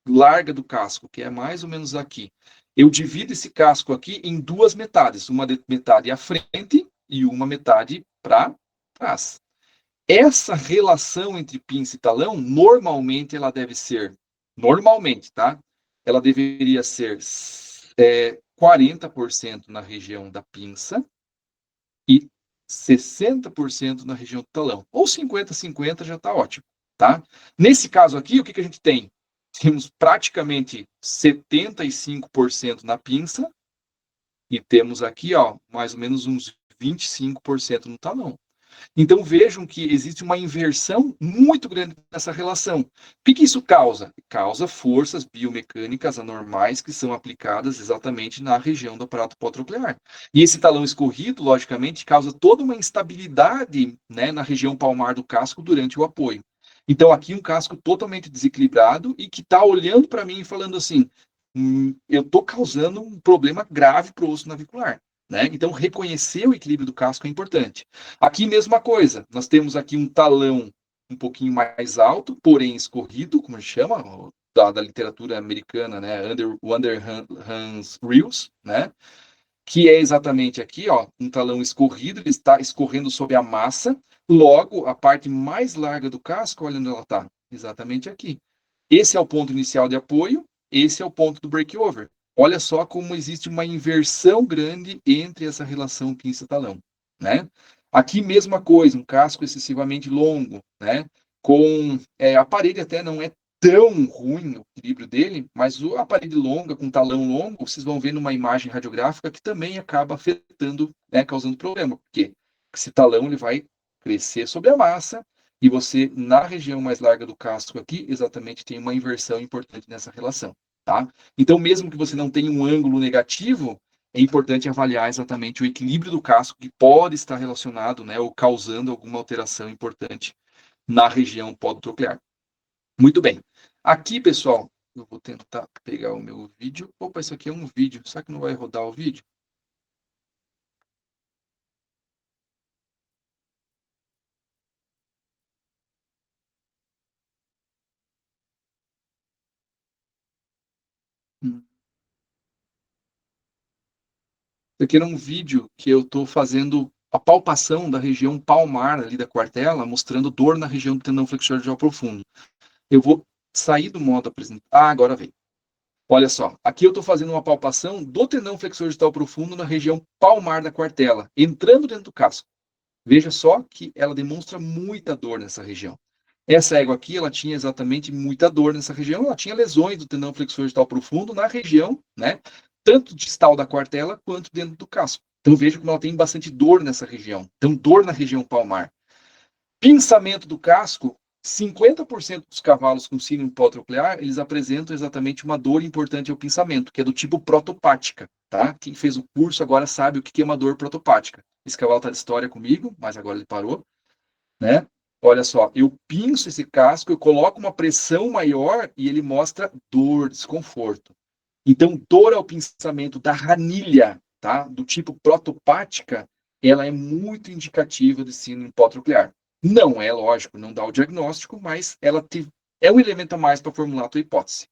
larga do casco, que é mais ou menos aqui, eu divido esse casco aqui em duas metades. Uma metade à frente e uma metade para trás. Essa relação entre pinça e talão, normalmente ela deve ser, normalmente, tá? Ela deveria ser 40% na região da pinça e 60% na região do talão. Ou 50-50 já está ótimo, tá? Nesse caso aqui, o que a gente tem? Temos praticamente 75% na pinça e temos aqui, ó, mais ou menos uns 25% no talão. Então vejam que existe uma inversão muito grande nessa relação. O que isso causa? Causa forças biomecânicas anormais que são aplicadas exatamente na região do aparato pós-troclear. E esse talão escorrido, logicamente, causa toda uma instabilidade, né, na região palmar do casco durante o apoio. Então aqui um casco totalmente desequilibrado e que está olhando para mim e falando assim, eu estou causando um problema grave para o osso navicular. Né? Então, reconhecer o equilíbrio do casco é importante. Aqui, mesma coisa. Nós temos aqui um talão um pouquinho mais alto, porém escorrido, como a gente chama, da literatura americana, né? Underhand Reels, né? Que é exatamente aqui, ó, um talão escorrido, ele está escorrendo sobre a massa. Logo, a parte mais larga do casco, olha onde ela está. Exatamente aqui. Esse é o ponto inicial de apoio, esse é o ponto do breakover. Olha só como existe uma inversão grande entre essa relação pinça-talão, né? Aqui, mesma coisa, um casco excessivamente longo, né? Com a parede até não é tão ruim o equilíbrio dele, mas a parede longa, com talão longo, vocês vão ver numa imagem radiográfica que também acaba afetando, né, causando problema. Por quê? Porque esse talão ele vai crescer sobre a massa e você, na região mais larga do casco aqui, exatamente tem uma inversão importante nessa relação. Tá? Então, mesmo que você não tenha um ângulo negativo, é importante avaliar exatamente o equilíbrio do casco que pode estar relacionado, né, ou causando alguma alteração importante na região pós-troclear. Muito bem. Aqui, pessoal, eu vou tentar pegar o meu vídeo. Opa, isso aqui é um vídeo. Será que não vai rodar o vídeo? aqui era um vídeo que eu estou fazendo a palpação da região palmar ali da quartela, mostrando dor na região do tendão flexor radial profundo. Eu vou sair do modo apresentar. Ah, agora vem. Olha só, aqui eu estou fazendo uma palpação do tendão flexor digital profundo na região palmar da quartela, entrando dentro do casco. Veja só que ela demonstra muita dor nessa região. Essa égua aqui, ela tinha exatamente muita dor nessa região, ela tinha lesões do tendão flexor digital profundo na região, né, tanto distal da quartela quanto dentro do casco. Então veja como ela tem bastante dor nessa região. Então dor na região palmar. Pinçamento do casco, 50% dos cavalos com síndrome hipotroclear, eles apresentam exatamente uma dor importante ao pinçamento, que é do tipo protopática, tá? Quem fez o curso agora sabe o que é uma dor protopática. Esse cavalo está de história comigo, mas agora ele parou, né? Olha só, eu pinço esse casco, eu coloco uma pressão maior e ele mostra dor, desconforto. Então, dor ao pinçamento da ranilha, tá? Do tipo protopática, ela é muito indicativa de síndrome hipotroclear. Não é lógico, não dá o diagnóstico, mas ela é um elemento a mais para formular a tua hipótese.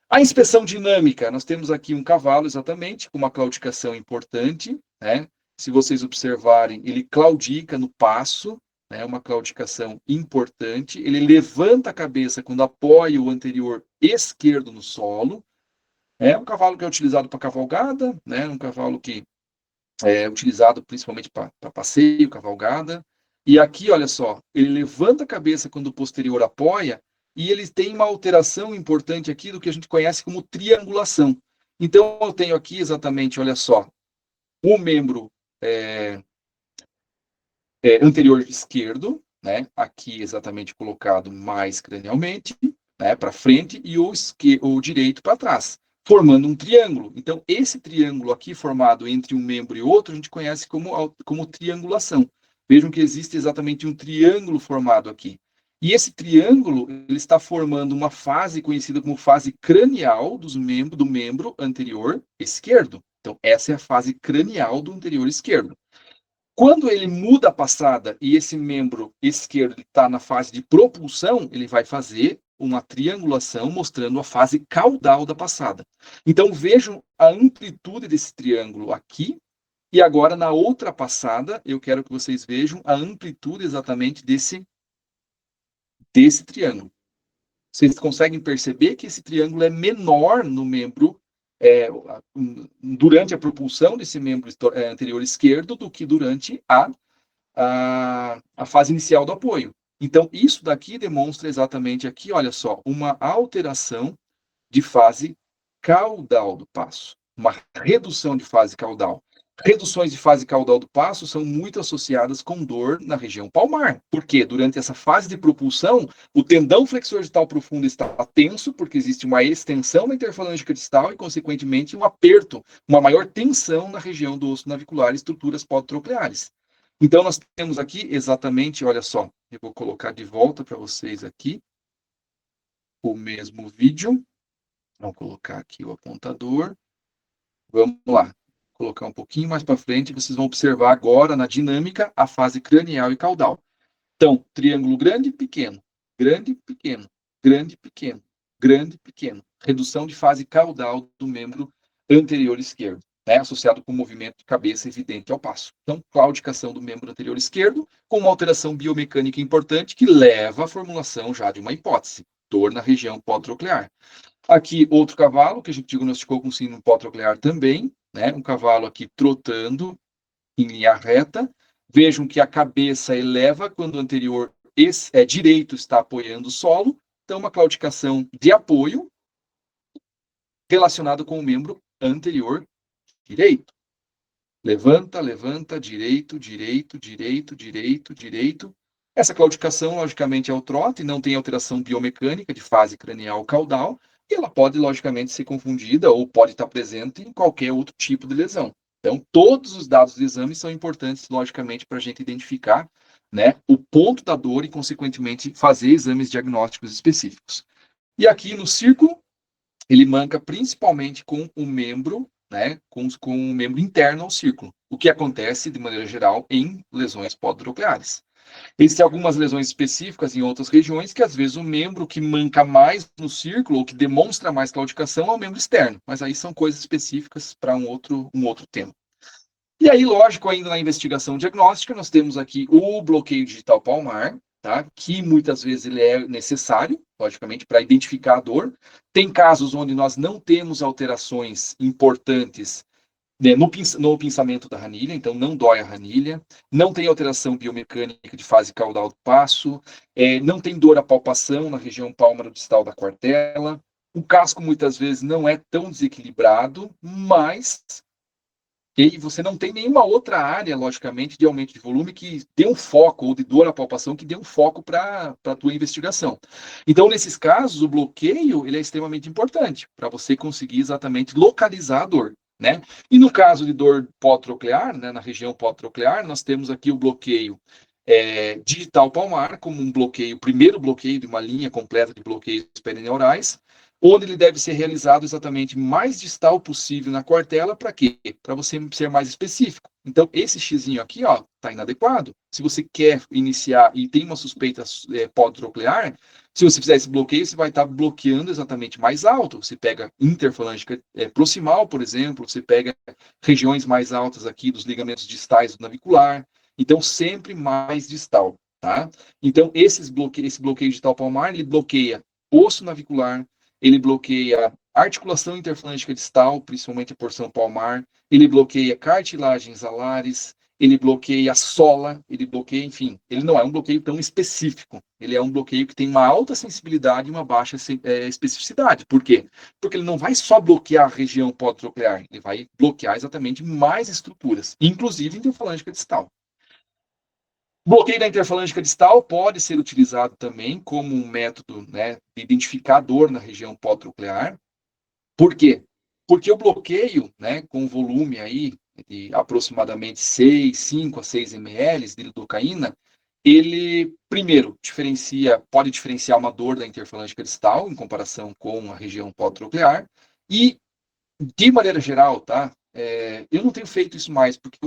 A inspeção dinâmica, nós temos aqui um cavalo exatamente, com uma claudicação importante, né? Se vocês observarem, ele claudica no passo, né? Uma claudicação importante. Ele levanta a cabeça quando apoia o anterior esquerdo no solo. É um cavalo que é utilizado para cavalgada, né? Um cavalo que é utilizado principalmente para passeio, cavalgada. E aqui, olha só, ele levanta a cabeça quando o posterior apoia e ele tem uma alteração importante aqui do que a gente conhece como triangulação. Então, eu tenho aqui exatamente, olha só, o membro anterior esquerdo, né? Aqui exatamente colocado mais cranialmente, né? Para frente, e o direito para trás, formando um triângulo. Então, esse triângulo aqui formado entre um membro e outro, a gente conhece como triangulação. Vejam que existe exatamente um triângulo formado aqui. E esse triângulo ele está formando uma fase conhecida como fase cranial do membro anterior esquerdo. Então, essa é a fase cranial do anterior esquerdo. Quando ele muda a passada e esse membro esquerdo está na fase de propulsão, ele vai fazer uma triangulação mostrando a fase caudal da passada. Então, vejam a amplitude desse triângulo aqui. E agora, na outra passada, eu quero que vocês vejam a amplitude exatamente desse triângulo. Vocês conseguem perceber que esse triângulo é menor no membro, durante a propulsão desse membro anterior esquerdo do que durante a fase inicial do apoio. Então, isso daqui demonstra exatamente aqui, olha só, uma alteração de fase caudal do passo, uma redução de fase caudal. Reduções de fase caudal do passo são muito associadas com dor na região palmar, porque durante essa fase de propulsão, o tendão flexor digital profundo está tenso, porque existe uma extensão da interfalângica distal e, consequentemente, um aperto, uma maior tensão na região do osso navicular e estruturas podtrocleares. Então, nós temos aqui exatamente, olha só, eu vou colocar de volta para vocês aqui o mesmo vídeo. Vamos colocar aqui o apontador. Vamos lá. Colocar um pouquinho mais para frente, vocês vão observar agora na dinâmica a fase cranial e caudal. Então, triângulo grande, pequeno, grande, pequeno, grande, pequeno, grande, pequeno. Redução de fase caudal do membro anterior esquerdo, né, associado com movimento de cabeça evidente ao passo. Então, claudicação do membro anterior esquerdo, com uma alteração biomecânica importante que leva à formulação já de uma hipótese, dor na região podtroclear. Aqui, outro cavalo que a gente diagnosticou com síndrome podtroclear também, né? Um cavalo aqui trotando em linha reta. Vejam que a cabeça eleva quando o anterior direito está apoiando o solo. Então, uma claudicação de apoio relacionada com o membro anterior direito. Levanta, levanta, direito, direito, direito, direito, direito. Essa claudicação, logicamente, é o trote, não tem alteração biomecânica de fase cranial caudal, e ela pode, logicamente, ser confundida ou pode estar presente em qualquer outro tipo de lesão. Então, todos os dados do exame são importantes, logicamente, para a gente identificar, né, o ponto da dor e, consequentemente, fazer exames diagnósticos específicos. E aqui no círculo, ele manca principalmente com o membro, né, com o membro interno ao círculo, o que acontece, de maneira geral, em lesões podtrocleares. Existem algumas lesões específicas em outras regiões que, às vezes, o membro que manca mais no círculo ou que demonstra mais claudicação é o membro externo, mas aí são coisas específicas para um outro tema. E aí, lógico, ainda na investigação diagnóstica, nós temos aqui o bloqueio digital palmar, tá? Que muitas vezes ele é necessário, logicamente, para identificar a dor. Tem casos onde nós não temos alterações importantes, né, no pinçamento da ranilha, então não dói a ranilha, não tem alteração biomecânica de fase caudal do passo, não tem dor à palpação na região pálmaro-distal da quartela. O casco muitas vezes não é tão desequilibrado, mas e você não tem nenhuma outra área, logicamente, de aumento de volume que dê um foco, ou de dor à palpação, que dê um foco para a tua investigação. Então, nesses casos, o bloqueio ele é extremamente importante para você conseguir exatamente localizar a dor, né? E no caso de dor pótroclear, né, na região pótroclear, nós temos aqui o bloqueio digital palmar, como um bloqueio, primeiro bloqueio de uma linha completa de bloqueios perineurais, onde ele deve ser realizado exatamente mais distal possível na quartela, para quê? Para você ser mais específico. Então, esse xizinho aqui, ó, está inadequado. Se você quer iniciar e tem uma suspeita pótroclear, se você fizer esse bloqueio, você vai estar bloqueando exatamente mais alto. Você pega interfalângica proximal, por exemplo, você pega regiões mais altas aqui dos ligamentos distais do navicular. Então, sempre mais distal, tá? Então, esse bloqueio digital palmar, ele bloqueia osso navicular, ele bloqueia articulação interfalângica distal, principalmente a porção palmar, ele bloqueia cartilagens alares, ele bloqueia a sola, ele bloqueia, enfim, ele não é um bloqueio tão específico, ele é um bloqueio que tem uma alta sensibilidade e uma baixa especificidade. Por quê? Porque ele não vai só bloquear a região pótroclear, ele vai bloquear exatamente mais estruturas, inclusive interfalângica distal. O bloqueio da interfalângica distal pode ser utilizado também como um método, né, de identificar dor na região pótroclear. Por quê? Porque o bloqueio, né, com volume aí de aproximadamente 5 a 6 ml de lidocaína, ele, primeiro, pode diferenciar uma dor da interfalângica distal em comparação com a região pótroclear. E, de maneira geral, tá, eu não tenho feito isso mais, porque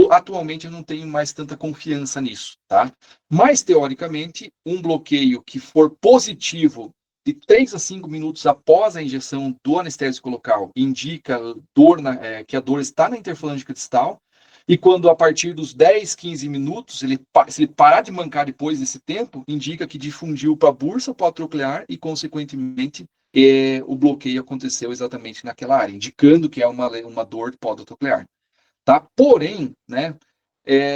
atualmente eu não tenho mais tanta confiança nisso, tá? Mas, teoricamente, um bloqueio que for positivo de 3 a 5 minutos após a injeção do anestésico local indica que a dor está na interfalângica distal, e quando a partir dos 10, 15 minutos, se ele parar de mancar depois desse tempo, indica que difundiu para a bursa pótroclear e, consequentemente, o bloqueio aconteceu exatamente naquela área, indicando que é uma dor pótroclear. Tá? Porém, né,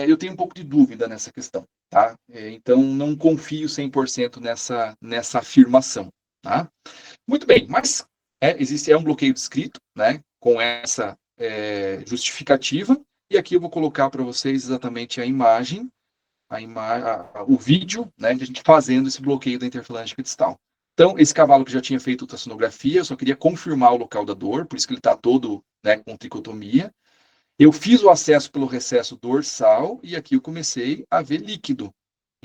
eu tenho um pouco de dúvida nessa questão, tá? Então, não confio 100% nessa afirmação, tá? Muito bem, mas é um bloqueio descrito, né, com essa justificativa, e aqui eu vou colocar para vocês exatamente o vídeo, né, de a gente fazendo esse bloqueio da interfalângica distal. Então, esse cavalo que já tinha feito ultrassonografia, eu só queria confirmar o local da dor, por isso que ele está todo, né, com tricotomia. Eu fiz o acesso pelo recesso dorsal e aqui eu comecei a ver líquido.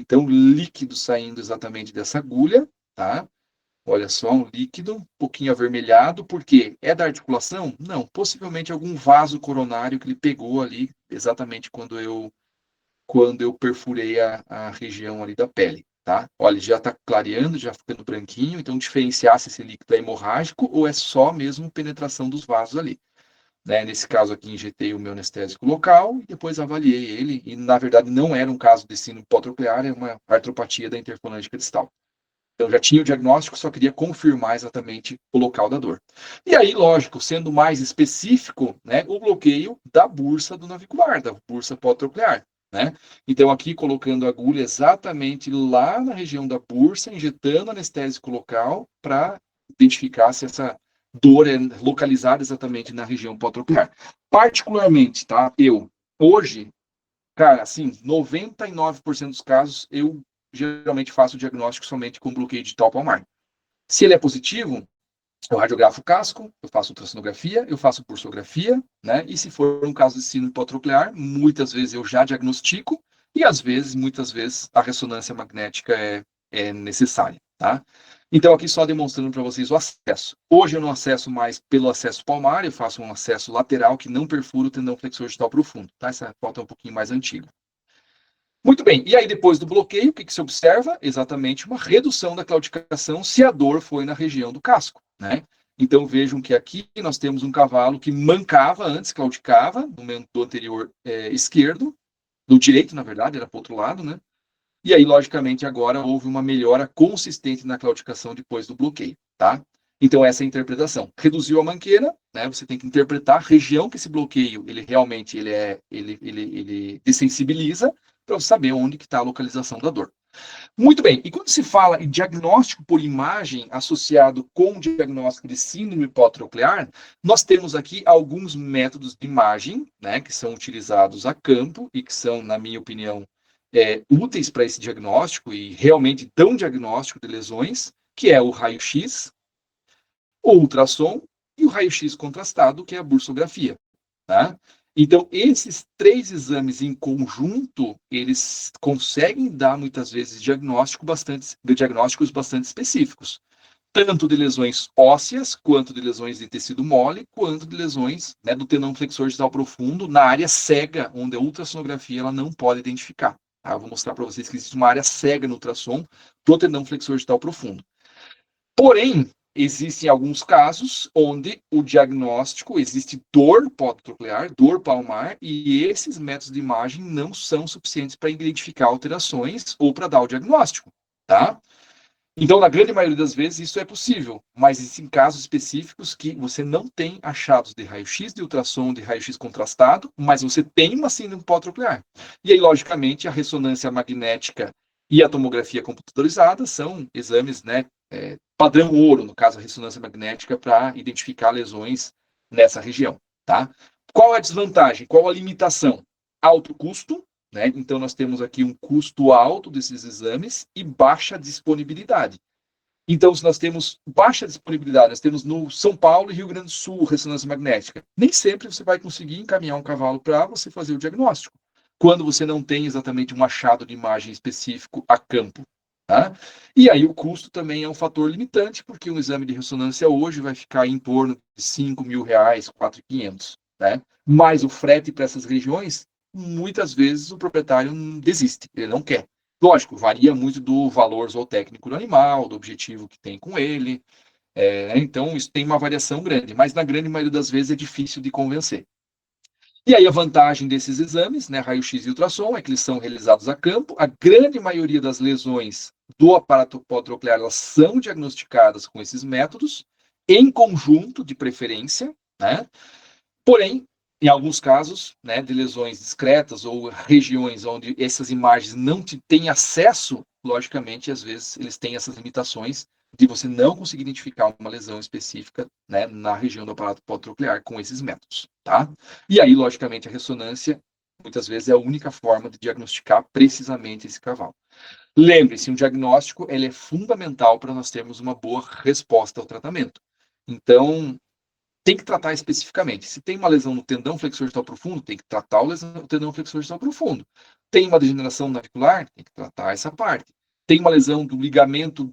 Então, líquido saindo exatamente dessa agulha, tá? Olha só, um líquido, um pouquinho avermelhado, por quê? É da articulação? Não, possivelmente algum vaso coronário que ele pegou ali, exatamente quando eu perfurei a região ali da pele, tá? Olha, já está clareando, já ficando branquinho, então diferenciar se esse líquido é hemorrágico ou é só mesmo penetração dos vasos ali. Né? Nesse caso aqui, injetei o meu anestésico local e depois avaliei ele, e na verdade não era um caso de síndrome hipotroclear, é uma artropatia da interfalângica distal. Então já tinha o diagnóstico, só queria confirmar exatamente o local da dor. E aí, lógico, sendo mais específico, né, o bloqueio da bursa do navicular, da bursa pótroclear, né? Então aqui colocando a agulha exatamente lá na região da bursa, injetando anestésico local para identificar se essa dor é localizada exatamente na região pótroclear. Particularmente, tá? Hoje, cara, assim, 99% dos casos, eu geralmente faço o diagnóstico somente com bloqueio digital palmar. Se ele é positivo, eu radiografo o casco, eu faço ultrassonografia, eu faço bursografia, né? E se for um caso de síndrome hipotroclear, muitas vezes eu já diagnostico e muitas vezes, a ressonância magnética é necessária, tá? Então, aqui só demonstrando para vocês o acesso. Hoje eu não acesso mais pelo acesso palmar, eu faço um acesso lateral que não perfura o tendão flexor distal profundo, tá? Essa foto é um pouquinho mais antiga. Muito bem, e aí depois do bloqueio, o que se observa? Exatamente uma redução da claudicação se a dor foi na região do casco, né? Então, vejam que aqui nós temos um cavalo que mancava antes, claudicava, no momento anterior esquerdo, do direito, na verdade, era para o outro lado, né? E aí, logicamente, agora houve uma melhora consistente na claudicação depois do bloqueio, tá? Então, essa é a interpretação. Reduziu a manqueira, né? Você tem que interpretar a região que esse bloqueio, ele realmente ele dessensibiliza, para você saber onde que está a localização da dor. Muito bem, e quando se fala em diagnóstico por imagem associado com diagnóstico de síndrome hipotroclear, nós temos aqui alguns métodos de imagem, né, que são utilizados a campo e que são, na minha opinião, úteis para esse diagnóstico e realmente dão diagnóstico de lesões, que é o raio-x, o ultrassom e o raio-x contrastado, que é a bursografia, tá? Então, esses 3 exames em conjunto, eles conseguem dar, muitas vezes, diagnósticos bastante específicos. Tanto de lesões ósseas, quanto de lesões de tecido mole, quanto de lesões, né, do tendão flexor distal profundo, na área cega, onde a ultrassonografia ela não pode identificar. Tá? Eu vou mostrar para vocês que existe uma área cega no ultrassom do tendão flexor distal profundo. Porém, existem alguns casos onde o diagnóstico, existe dor podotroclear, dor palmar, e esses métodos de imagem não são suficientes para identificar alterações ou para dar o diagnóstico, tá? Então, na grande maioria das vezes, isso é possível, mas existem casos específicos que você não tem achados de raio-x, de ultrassom, de raio-x contrastado, mas você tem uma síndrome podotroclear. E aí, logicamente, a ressonância magnética e a tomografia computadorizada são exames, né, padrão ouro, no caso, a ressonância magnética, para identificar lesões nessa região, tá? Qual a desvantagem? Qual a limitação? Alto custo, né? Então, nós temos aqui um custo alto desses exames e baixa disponibilidade. Então, se nós temos baixa disponibilidade, nós temos no São Paulo e Rio Grande do Sul ressonância magnética, nem sempre você vai conseguir encaminhar um cavalo para você fazer o diagnóstico, quando você não tem exatamente um achado de imagem específico a campo. Tá? E aí o custo também é um fator limitante, porque um exame de ressonância hoje vai ficar em torno de R$5.000, R$4.500, né? Mas o frete para essas regiões, muitas vezes o proprietário desiste, ele não quer. Lógico, varia muito do valor zootécnico do animal, do objetivo que tem com ele, então isso tem uma variação grande, mas na grande maioria das vezes é difícil de convencer. E aí a vantagem desses exames, né, raio-x e ultrassom, é que eles são realizados a campo. A grande maioria das lesões do aparato podotroclear, elas são diagnosticadas com esses métodos, em conjunto, de preferência, né? Porém, em alguns casos, né, de lesões discretas ou regiões onde essas imagens não têm acesso, logicamente, às vezes eles têm essas limitações de você não conseguir identificar uma lesão específica, né, na região do aparato podotroclear com esses métodos, tá? E aí, logicamente, a ressonância, muitas vezes, é a única forma de diagnosticar precisamente esse cavalo. Lembre-se, um diagnóstico ele é fundamental para nós termos uma boa resposta ao tratamento. Então, tem que tratar especificamente. Se tem uma lesão no tendão flexor distal profundo, tem que tratar o tendão flexor distal profundo. Tem uma degeneração navicular, tem que tratar essa parte. Tem uma lesão do ligamento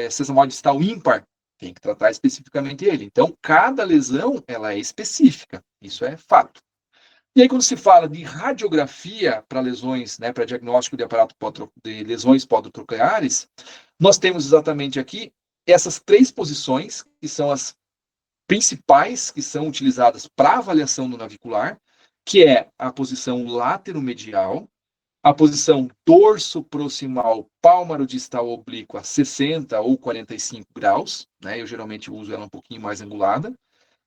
sesamoide distal ímpar, tem que tratar especificamente ele. Então, cada lesão, ela é específica. Isso é fato. E aí, quando se fala de radiografia para lesões, né, para diagnóstico de lesões podotrocleares, nós temos exatamente aqui essas 3 posições, que são as principais que são utilizadas para avaliação do navicular, que é a posição lateromedial, a posição dorso-proximal pálmaro-distal oblíqua 60 ou 45 graus, né? Eu geralmente uso ela um pouquinho mais angulada,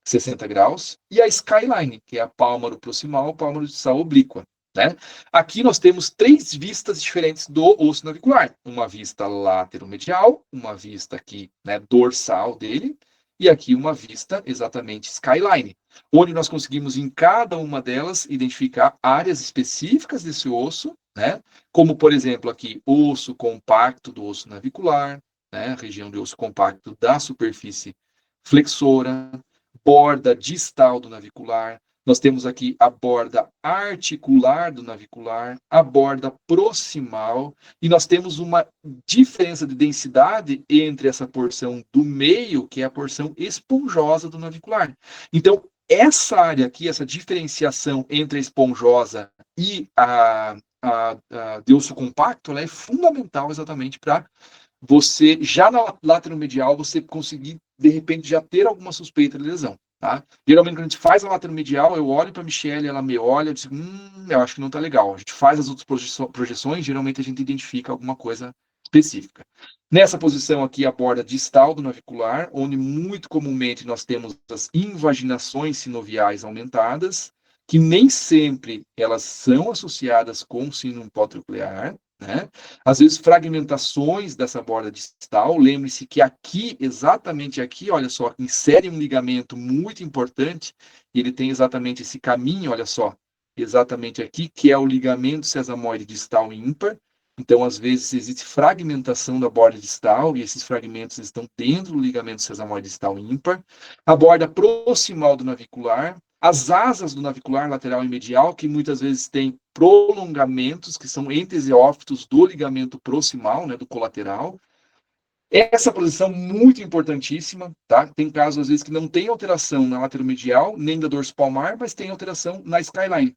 60 graus, e a skyline, que é a pálmaro-proximal, pálmaro-distal oblíqua, né? Aqui nós temos 3 vistas diferentes do osso navicular, uma vista lateromedial, uma vista aqui, né, dorsal dele, e aqui uma vista exatamente skyline, onde nós conseguimos em cada uma delas identificar áreas específicas desse osso, né? Como, por exemplo, aqui, osso compacto do osso navicular, né? Região de osso compacto da superfície flexora, borda distal do navicular. Nós temos aqui a borda articular do navicular, a borda proximal, e nós temos uma diferença de densidade entre essa porção do meio, que é a porção esponjosa do navicular. Então, essa área aqui, essa diferenciação entre a esponjosa e a de osso compacto, ela é fundamental exatamente para você, já na lateromedial, você conseguir de repente, já ter alguma suspeita de lesão. Tá? Geralmente, quando a gente faz a lateromedial, eu olho para a Michelle, ela me olha, eu digo, eu acho que não está legal. A gente faz as outras projeções, geralmente a gente identifica alguma coisa específica. Nessa posição aqui, a borda distal do navicular, onde muito comumente nós temos as invaginações sinoviais aumentadas, que nem sempre elas são associadas com síndrome hipotroclear, né? Às vezes, fragmentações dessa borda distal. Lembre-se que aqui, exatamente aqui, olha só, insere um ligamento muito importante. Ele tem exatamente esse caminho, olha só, exatamente aqui, que é o ligamento sesamoide distal ímpar. Então, às vezes, existe fragmentação da borda distal, e esses fragmentos estão dentro do ligamento sesamoide distal ímpar. A borda proximal do navicular, as asas do navicular lateral e medial, que muitas vezes têm prolongamentos, que são entesiófitos do ligamento proximal, né, do colateral. Essa posição muito importantíssima, tá? Tem casos, às vezes, que não tem alteração na lateromedial, nem da dorso palmar, mas tem alteração na skyline.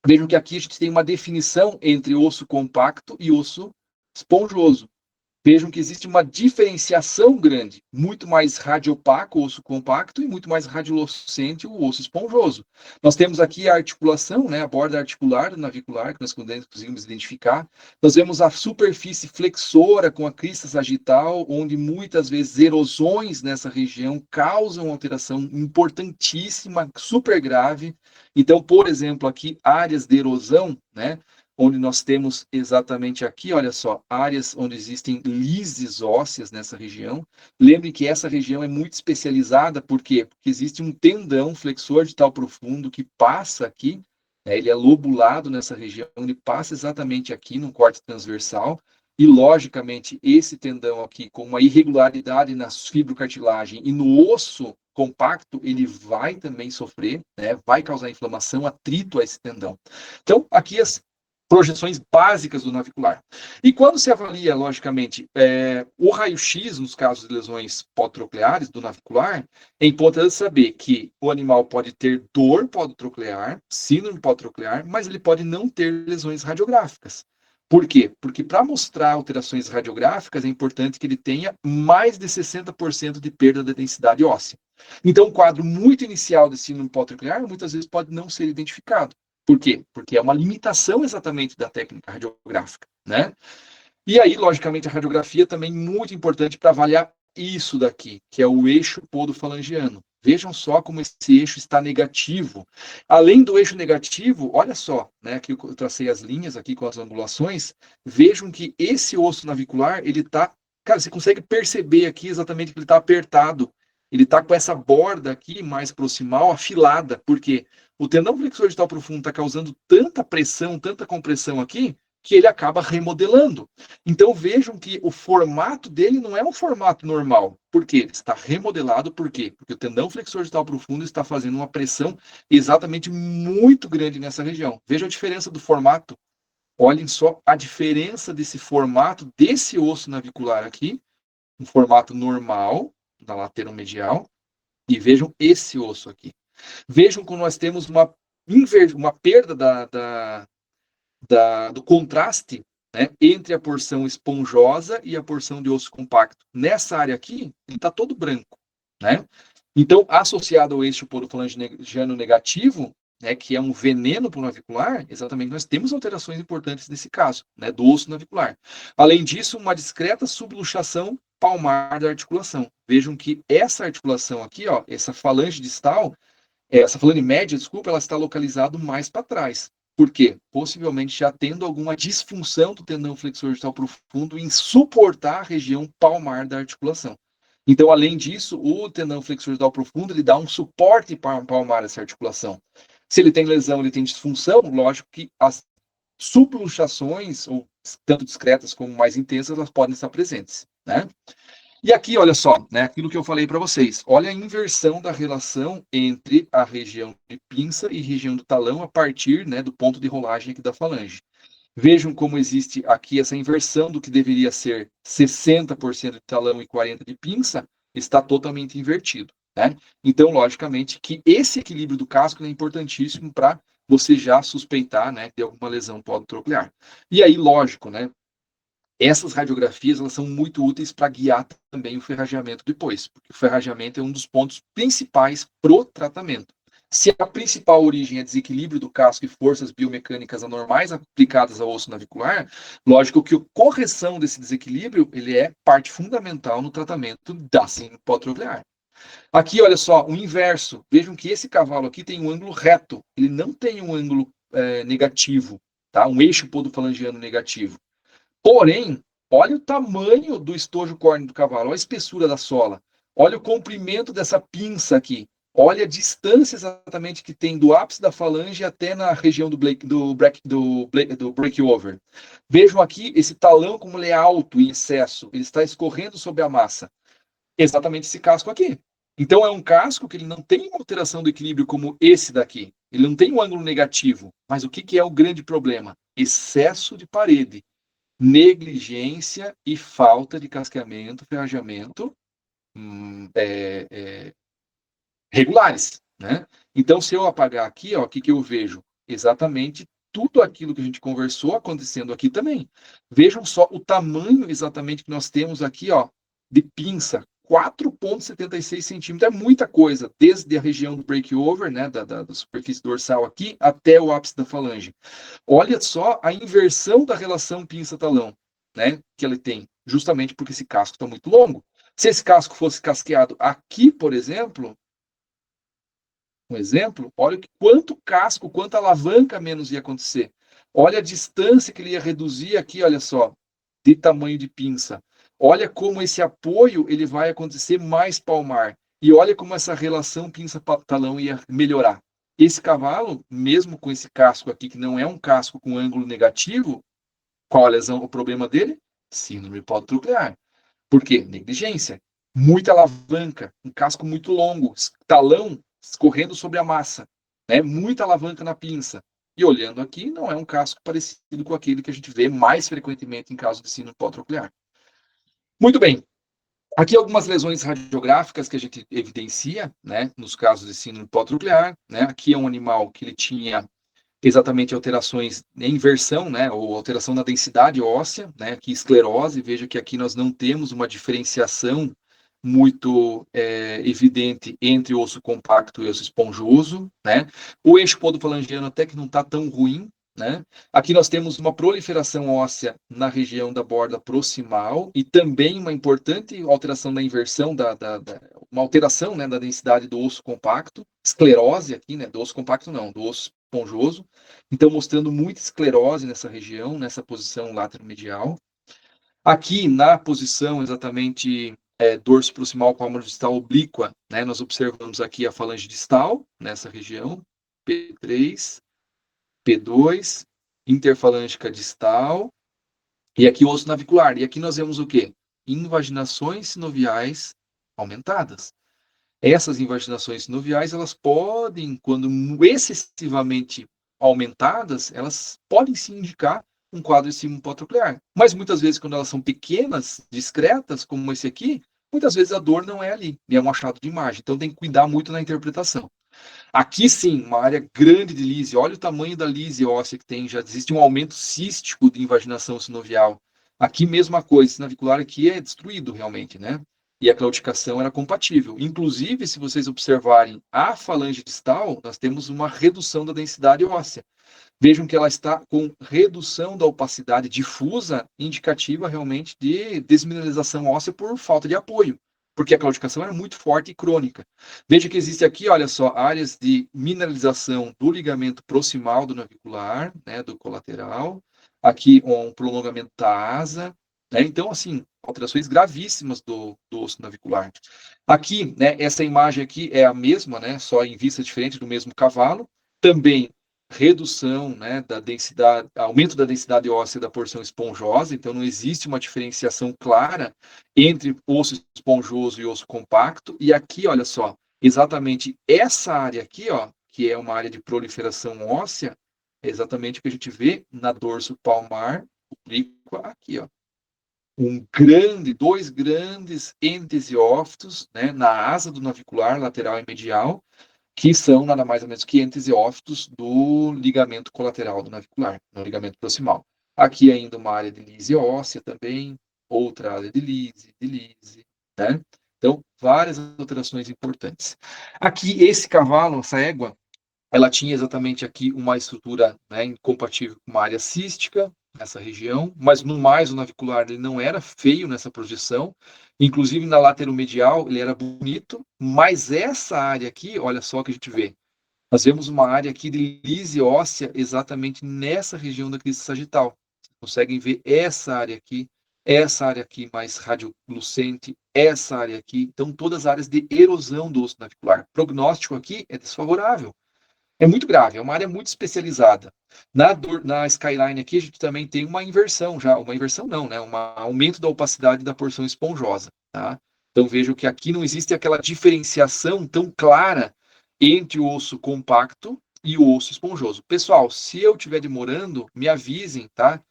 Vejam que aqui a gente tem uma definição entre osso compacto e osso esponjoso. Vejam que existe uma diferenciação grande, muito mais radiopaco, o osso compacto, e muito mais radiolucente, o osso esponjoso. Nós temos aqui a articulação, né, a borda articular do navicular, que nós conseguimos identificar. Nós vemos a superfície flexora com a crista sagital, onde muitas vezes erosões nessa região causam alteração importantíssima, super grave. Então, por exemplo, aqui, áreas de erosão, né, onde nós temos exatamente aqui, olha só, áreas onde existem lises ósseas nessa região. Lembre que essa região é muito especializada, por quê? Porque existe um tendão flexor digital profundo que passa aqui, né, ele é lobulado nessa região, ele passa exatamente aqui no corte transversal, e logicamente esse tendão aqui, com uma irregularidade na fibrocartilagem e no osso compacto, ele vai também sofrer, né, vai causar inflamação, atrito a esse tendão. Então, aqui as projeções básicas do navicular. E quando se avalia, logicamente, o raio-x, nos casos de lesões podotrocleares do navicular, é importante saber que o animal pode ter dor podotroclear, síndrome podotroclear, mas ele pode não ter lesões radiográficas. Por quê? Porque para mostrar alterações radiográficas é importante que ele tenha mais de 60% de perda da densidade óssea. Então, um quadro muito inicial de síndrome podotroclear muitas vezes pode não ser identificado. Por quê? Porque é uma limitação exatamente da técnica radiográfica, né? E aí, logicamente, a radiografia também é muito importante para avaliar isso daqui, que é o eixo podofalangiano. Vejam só como esse eixo está negativo. Além do eixo negativo, olha só, né? Aqui eu tracei as linhas aqui com as angulações. Vejam que esse osso navicular, ele está... Cara, você consegue perceber aqui exatamente que ele está apertado. Ele está com essa borda aqui mais proximal, afilada. Por quê? O tendão flexor digital profundo está causando tanta pressão, tanta compressão aqui, que ele acaba remodelando. Então vejam que o formato dele não é um formato normal. Por quê? Ele está remodelado, por quê? Porque o tendão flexor digital profundo está fazendo uma pressão exatamente muito grande nessa região. Vejam a diferença do formato. Olhem só a diferença desse formato desse osso navicular aqui, um formato normal, da lateromedial, e vejam esse osso aqui. Vejam como nós temos uma perda do contraste, né, entre a porção esponjosa e a porção de osso compacto. Nessa área aqui, ele está todo branco, né? Então, associado ao eixo podofalangiano negativo, né, que é um veneno para o navicular, exatamente, nós temos alterações importantes nesse caso, né, do osso navicular. Além disso, uma discreta subluxação palmar da articulação. Vejam que essa articulação aqui, ó, essa falange distal, essa falange média, desculpa, ela está localizada mais para trás. Por quê? Possivelmente já tendo alguma disfunção do tendão flexor digital profundo em suportar a região palmar da articulação. Então, além disso, o tendão flexor digital profundo, ele dá um suporte palmar a essa articulação. Se ele tem lesão, ele tem disfunção, lógico que as subluxações, ou tanto discretas como mais intensas, elas podem estar presentes, né? E aqui, olha só, né, aquilo que eu falei para vocês. Olha a inversão da relação entre a região de pinça e região do talão a partir, né, do ponto de rolagem aqui da falange. Vejam como existe aqui essa inversão do que deveria ser 60% de talão e 40% de pinça, está totalmente invertido, né? Então, logicamente, que esse equilíbrio do casco é importantíssimo para você já suspeitar, né, de alguma lesão podotroclear. E aí, lógico, né, Essas radiografias, elas são muito úteis para guiar também o ferrageamento depois, porque o ferrageamento é um dos pontos principais pro tratamento. Se a principal origem é desequilíbrio do casco e forças biomecânicas anormais aplicadas ao osso navicular, lógico que a correção desse desequilíbrio, ele é parte fundamental no tratamento da síndrome pós-troclear. Aqui, olha só, o inverso. Vejam que esse cavalo aqui tem um ângulo reto, ele não tem um ângulo negativo, tá? Um eixo podofalangiano negativo. Porém, olha o tamanho do estojo córneo do cavalo, olha a espessura da sola, olha o comprimento dessa pinça aqui, olha a distância exatamente que tem do ápice da falange até na região do breakover. Vejam aqui esse talão como ele é alto em excesso, ele está escorrendo sobre a massa. Exatamente esse casco aqui. Então é um casco que ele não tem uma alteração do equilíbrio como esse daqui. Ele não tem um ângulo negativo. Mas o que é o grande problema? Excesso de parede, negligência e falta de casqueamento, ferrageamento regulares, né? Então, se eu apagar aqui, ó, o que eu vejo? Exatamente tudo aquilo que a gente conversou acontecendo aqui também. Vejam só o tamanho exatamente que nós temos aqui, ó, de pinça, 4,76 centímetros, é muita coisa, desde a região do breakover, né, da superfície dorsal aqui, até o ápice da falange. Olha só a inversão da relação pinça-talão, né, que ele tem, justamente porque esse casco está muito longo. Se esse casco fosse casqueado aqui, por exemplo, olha quanto casco, quanta alavanca menos ia acontecer. Olha a distância que ele ia reduzir aqui, olha só, de tamanho de pinça. Olha como esse apoio ele vai acontecer mais palmar. E olha como essa relação pinça-talão ia melhorar. Esse cavalo, mesmo com esse casco aqui, que não é um casco com ângulo negativo, qual a lesão, o problema dele? Síndrome pós-troclear. Por quê? Negligência. Muita alavanca, um casco muito longo, talão escorrendo sobre a massa, né? Muita alavanca na pinça. E olhando aqui, não é um casco parecido com aquele que a gente vê mais frequentemente em caso de síndrome pós-troclear. Muito bem. Aqui algumas lesões radiográficas que a gente evidencia, né, nos casos de síndrome pós-troclear, né? Aqui é um animal que ele tinha exatamente alterações em inversão, né, ou alteração na densidade óssea, né, que esclerose. Veja que aqui nós não temos uma diferenciação muito evidente entre o osso compacto e o osso esponjoso, né. O eixo podofalangiano até que não está tão ruim, né. Aqui nós temos uma proliferação óssea na região da borda proximal e também uma importante alteração da inversão, uma alteração, né, da densidade do osso compacto, esclerose aqui, né, do osso compacto não, do osso esponjoso, então mostrando muita esclerose nessa região, nessa posição lateromedial. Aqui na posição exatamente dorso proximal com a palma distal oblíqua, né, nós observamos aqui a falange distal, nessa região, P3, P2, interfalângica distal, e aqui o osso navicular. E aqui nós vemos o quê? Invaginações sinoviais aumentadas. Essas invaginações sinoviais, elas podem, quando excessivamente aumentadas, elas podem sim indicar um quadro de síndrome pós-troclear. Mas muitas vezes, quando elas são pequenas, discretas, como esse aqui, muitas vezes a dor não é ali, é um achado de imagem. Então tem que cuidar muito na interpretação. Aqui sim, uma área grande de lise. Olha o tamanho da lise óssea que tem. Já existe um aumento cístico de invaginação sinovial. Aqui mesma coisa, esse navicular aqui é destruído realmente, né? E a claudicação era compatível. Inclusive, se vocês observarem a falange distal, nós temos uma redução da densidade óssea. Vejam que ela está com redução da opacidade difusa, indicativa realmente de desmineralização óssea por falta de apoio, porque a claudicação era muito forte e crônica. Veja que existe aqui, olha só, áreas de mineralização do ligamento proximal do navicular, né, do colateral, aqui um prolongamento da asa, né? Então, assim, alterações gravíssimas do osso navicular. Aqui, né, essa imagem aqui é a mesma, né, só em vista diferente do mesmo cavalo, também redução, né, da densidade, aumento da densidade óssea da porção esponjosa, então não existe uma diferenciação clara entre osso esponjoso e osso compacto. E aqui, olha só, exatamente essa área aqui, ó, que é uma área de proliferação óssea, é exatamente o que a gente vê na dorso palmar oblíqua aqui, ó. Dois grandes entesiófitos, né, na asa do navicular lateral e medial, que são nada mais ou menos que entesiófitos do ligamento colateral do navicular, no ligamento proximal. Aqui ainda uma área de lise óssea também, outra área de lise, né? Então, várias alterações importantes. Aqui, esse cavalo, essa égua, ela tinha exatamente aqui uma estrutura, né, incompatível com uma área cística, nessa região, mas no mais o navicular ele não era feio nessa projeção, inclusive na lateromedial ele era bonito, mas essa área aqui, olha só o que a gente vê. Nós vemos uma área aqui de lise óssea exatamente nessa região da crista sagital. Vocês conseguem ver essa área aqui mais radiolucente, essa área aqui. Então, todas as áreas de erosão do osso navicular. O prognóstico aqui é desfavorável. É muito grave, é uma área muito especializada. Na skyline aqui, a gente também tem uma inversão, já, uma inversão não, né? Um aumento da opacidade da porção esponjosa, tá? Então, vejo que aqui não existe aquela diferenciação tão clara entre o osso compacto e o osso esponjoso. Pessoal, se eu estiver demorando, me avisem, tá?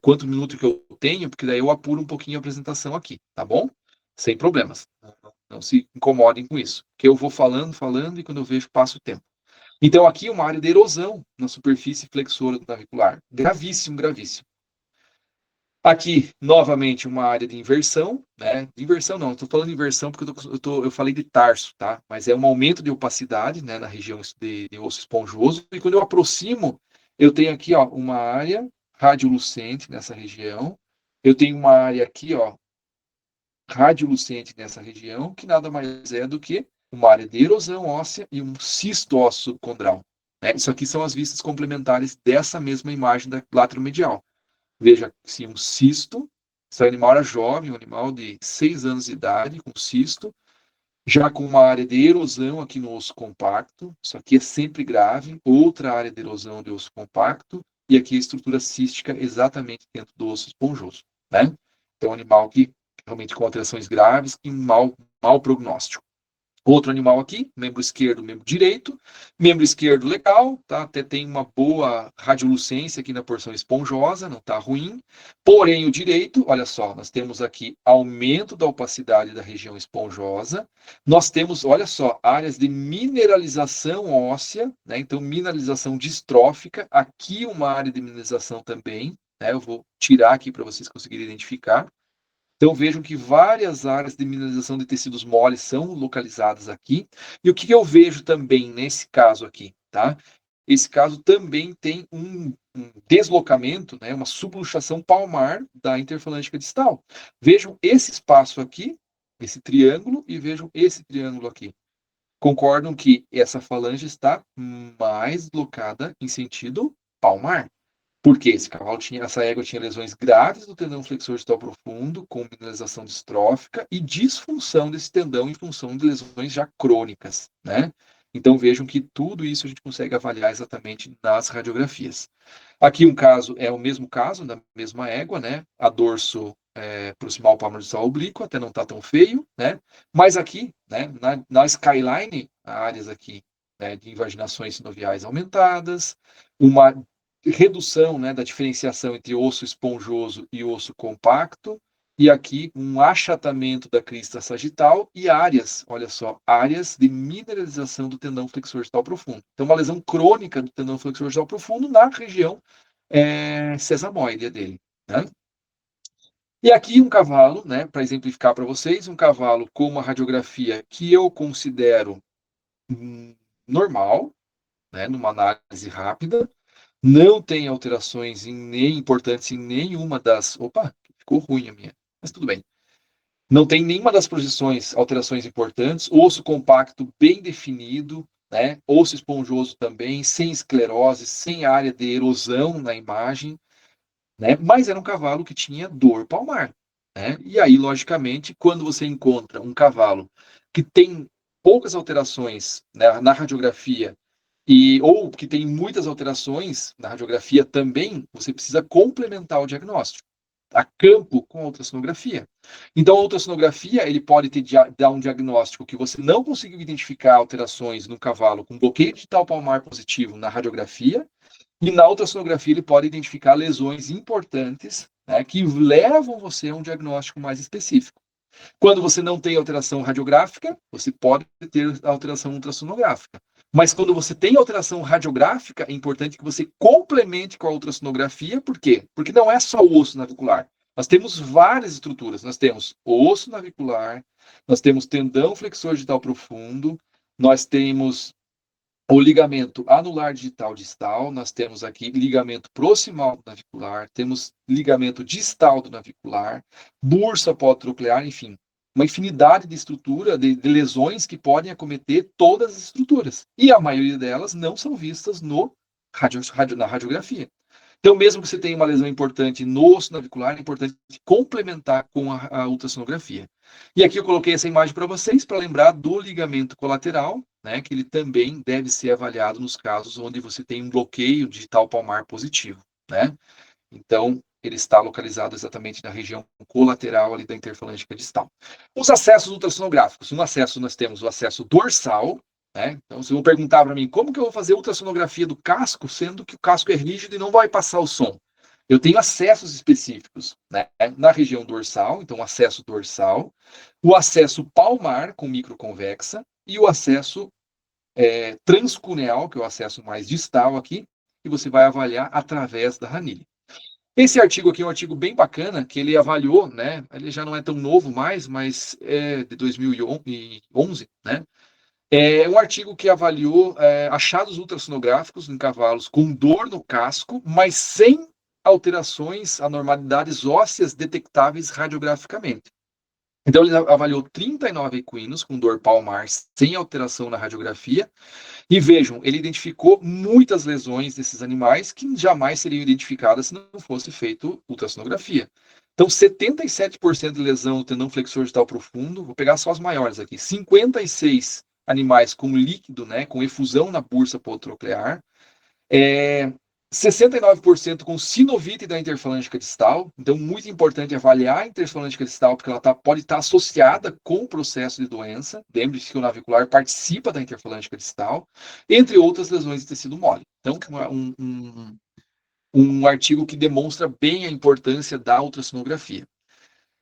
Quanto minuto que eu tenho, porque daí eu apuro um pouquinho a apresentação aqui, tá bom? Sem problemas. Não se incomodem com isso, que eu vou falando, e quando eu vejo, passo o tempo. Então, aqui uma área de erosão na superfície flexora do navicular. Gravíssimo, gravíssimo. Aqui, novamente, uma área de inversão, né? De inversão não, estou falando de inversão porque eu falei de tarso, tá? Mas é um aumento de opacidade, né, na região de osso esponjoso. E quando eu aproximo, eu tenho aqui, ó, uma área radiolucente nessa região. Eu tenho uma área aqui, ó, radiolucente nessa região, que nada mais é do que uma área de erosão óssea e um cisto ósseo subcondral. Né? Isso aqui são as vistas complementares dessa mesma imagem da lateromedial. Veja, se um cisto, esse animal era jovem, um animal de 6 anos de idade, com cisto, já com uma área de erosão aqui no osso compacto, isso aqui é sempre grave, outra área de erosão do osso compacto, e aqui a estrutura cística exatamente dentro do osso esponjoso. Né? Então, um animal que realmente com alterações graves e mau prognóstico. Outro animal aqui, membro esquerdo, membro direito. Membro esquerdo legal, tá? Até tem uma boa radiolucência aqui na porção esponjosa, não está ruim. Porém, o direito, olha só, nós temos aqui aumento da opacidade da região esponjosa. Nós temos, olha só, áreas de mineralização óssea, né? Então, mineralização distrófica. Aqui uma área de mineralização também, né? Eu vou tirar aqui para vocês conseguirem identificar. Então, vejam que várias áreas de mineralização de tecidos moles são localizadas aqui. E o que eu vejo também nesse caso aqui, tá? Esse caso também tem um deslocamento, né, uma subluxação palmar da interfalângica distal. Vejam esse espaço aqui, esse triângulo, e vejam esse triângulo aqui. Concordam que essa falange está mais deslocada em sentido palmar. Porque essa égua tinha lesões graves do tendão flexor distal profundo, com mineralização distrófica e disfunção desse tendão em função de lesões já crônicas, né? Então vejam que tudo isso a gente consegue avaliar exatamente nas radiografias. Aqui um caso é o mesmo caso, da mesma égua, né? A dorso proximal palmar distal oblíqua, até não está tão feio, né? Mas aqui, né, na skyline, áreas aqui, né, de invaginações sinoviais aumentadas, uma redução, né, da diferenciação entre osso esponjoso e osso compacto, e aqui um achatamento da crista sagital e áreas, olha só, áreas de mineralização do tendão flexor distal profundo. Então, uma lesão crônica do tendão flexor distal profundo na região sesamoide dele, né? E aqui um cavalo, né, para exemplificar para vocês, um cavalo com uma radiografia que eu considero normal, né, numa análise rápida, não tem alterações nem importantes em nenhuma das... Opa, ficou ruim a minha, mas tudo bem. Não tem nenhuma das projeções alterações importantes, osso compacto bem definido, né? Osso esponjoso também, sem esclerose, sem área de erosão na imagem, né? Mas era um cavalo que tinha dor palmar, né? E aí, logicamente, quando você encontra um cavalo que tem poucas alterações, né, na radiografia, ou que tem muitas alterações na radiografia também, você precisa complementar o diagnóstico a campo com a ultrassonografia. Então, a ultrassonografia, ele pode dar um diagnóstico que você não conseguiu identificar alterações no cavalo com bloqueio digital palmar positivo na radiografia, e na ultrassonografia ele pode identificar lesões importantes, né, que levam você a um diagnóstico mais específico. Quando você não tem alteração radiográfica, você pode ter alteração ultrassonográfica. Mas quando você tem alteração radiográfica, é importante que você complemente com a ultrassonografia. Por quê? Porque não é só o osso navicular. Nós temos várias estruturas. Nós temos o osso navicular, nós temos tendão flexor digital profundo, nós temos o ligamento anular digital distal, nós temos aqui ligamento proximal do navicular, temos ligamento distal do navicular, bursa pós-troclear, enfim, uma infinidade de estrutura, de lesões que podem acometer todas as estruturas. E a maioria delas não são vistas na radiografia. Então, mesmo que você tenha uma lesão importante no osso navicular, é importante complementar com a ultrassonografia. E aqui eu coloquei essa imagem para vocês, para lembrar do ligamento colateral, né, que ele também deve ser avaliado nos casos onde você tem um bloqueio digital palmar positivo, né? Então, ele está localizado exatamente na região colateral ali da interfalângica distal. Os acessos ultrassonográficos. No acesso, nós temos o acesso dorsal, né? Então, se vão perguntar para mim, como que eu vou fazer ultrassonografia do casco, sendo que o casco é rígido e não vai passar o som? Eu tenho acessos específicos, né? Na região dorsal, então acesso dorsal, o acesso palmar com microconvexa e o acesso transcuneal, que é o acesso mais distal aqui, que você vai avaliar através da ranilha. Esse artigo aqui é um artigo bem bacana, que ele avaliou, né? Ele já não é tão novo mais, mas é de 2011, né? É um artigo que avaliou achados ultrassonográficos em cavalos com dor no casco, mas sem alterações, anormalidades ósseas detectáveis radiograficamente. Então, ele avaliou 39 equinos com dor palmar sem alteração na radiografia. E vejam, ele identificou muitas lesões desses animais que jamais seriam identificadas se não fosse feito ultrassonografia. Então, 77% de lesão no tendão flexor digital profundo, vou pegar só as maiores aqui, 56 animais com líquido, né, com efusão na bursa pós-troclear, 69% com sinovite da interfalângica distal. Então, muito importante avaliar a interfalângica distal, porque ela pode estar associada com o processo de doença. Lembre-se que o navicular participa da interfalângica distal, entre outras lesões de tecido mole. Então, um artigo que demonstra bem a importância da ultrassonografia.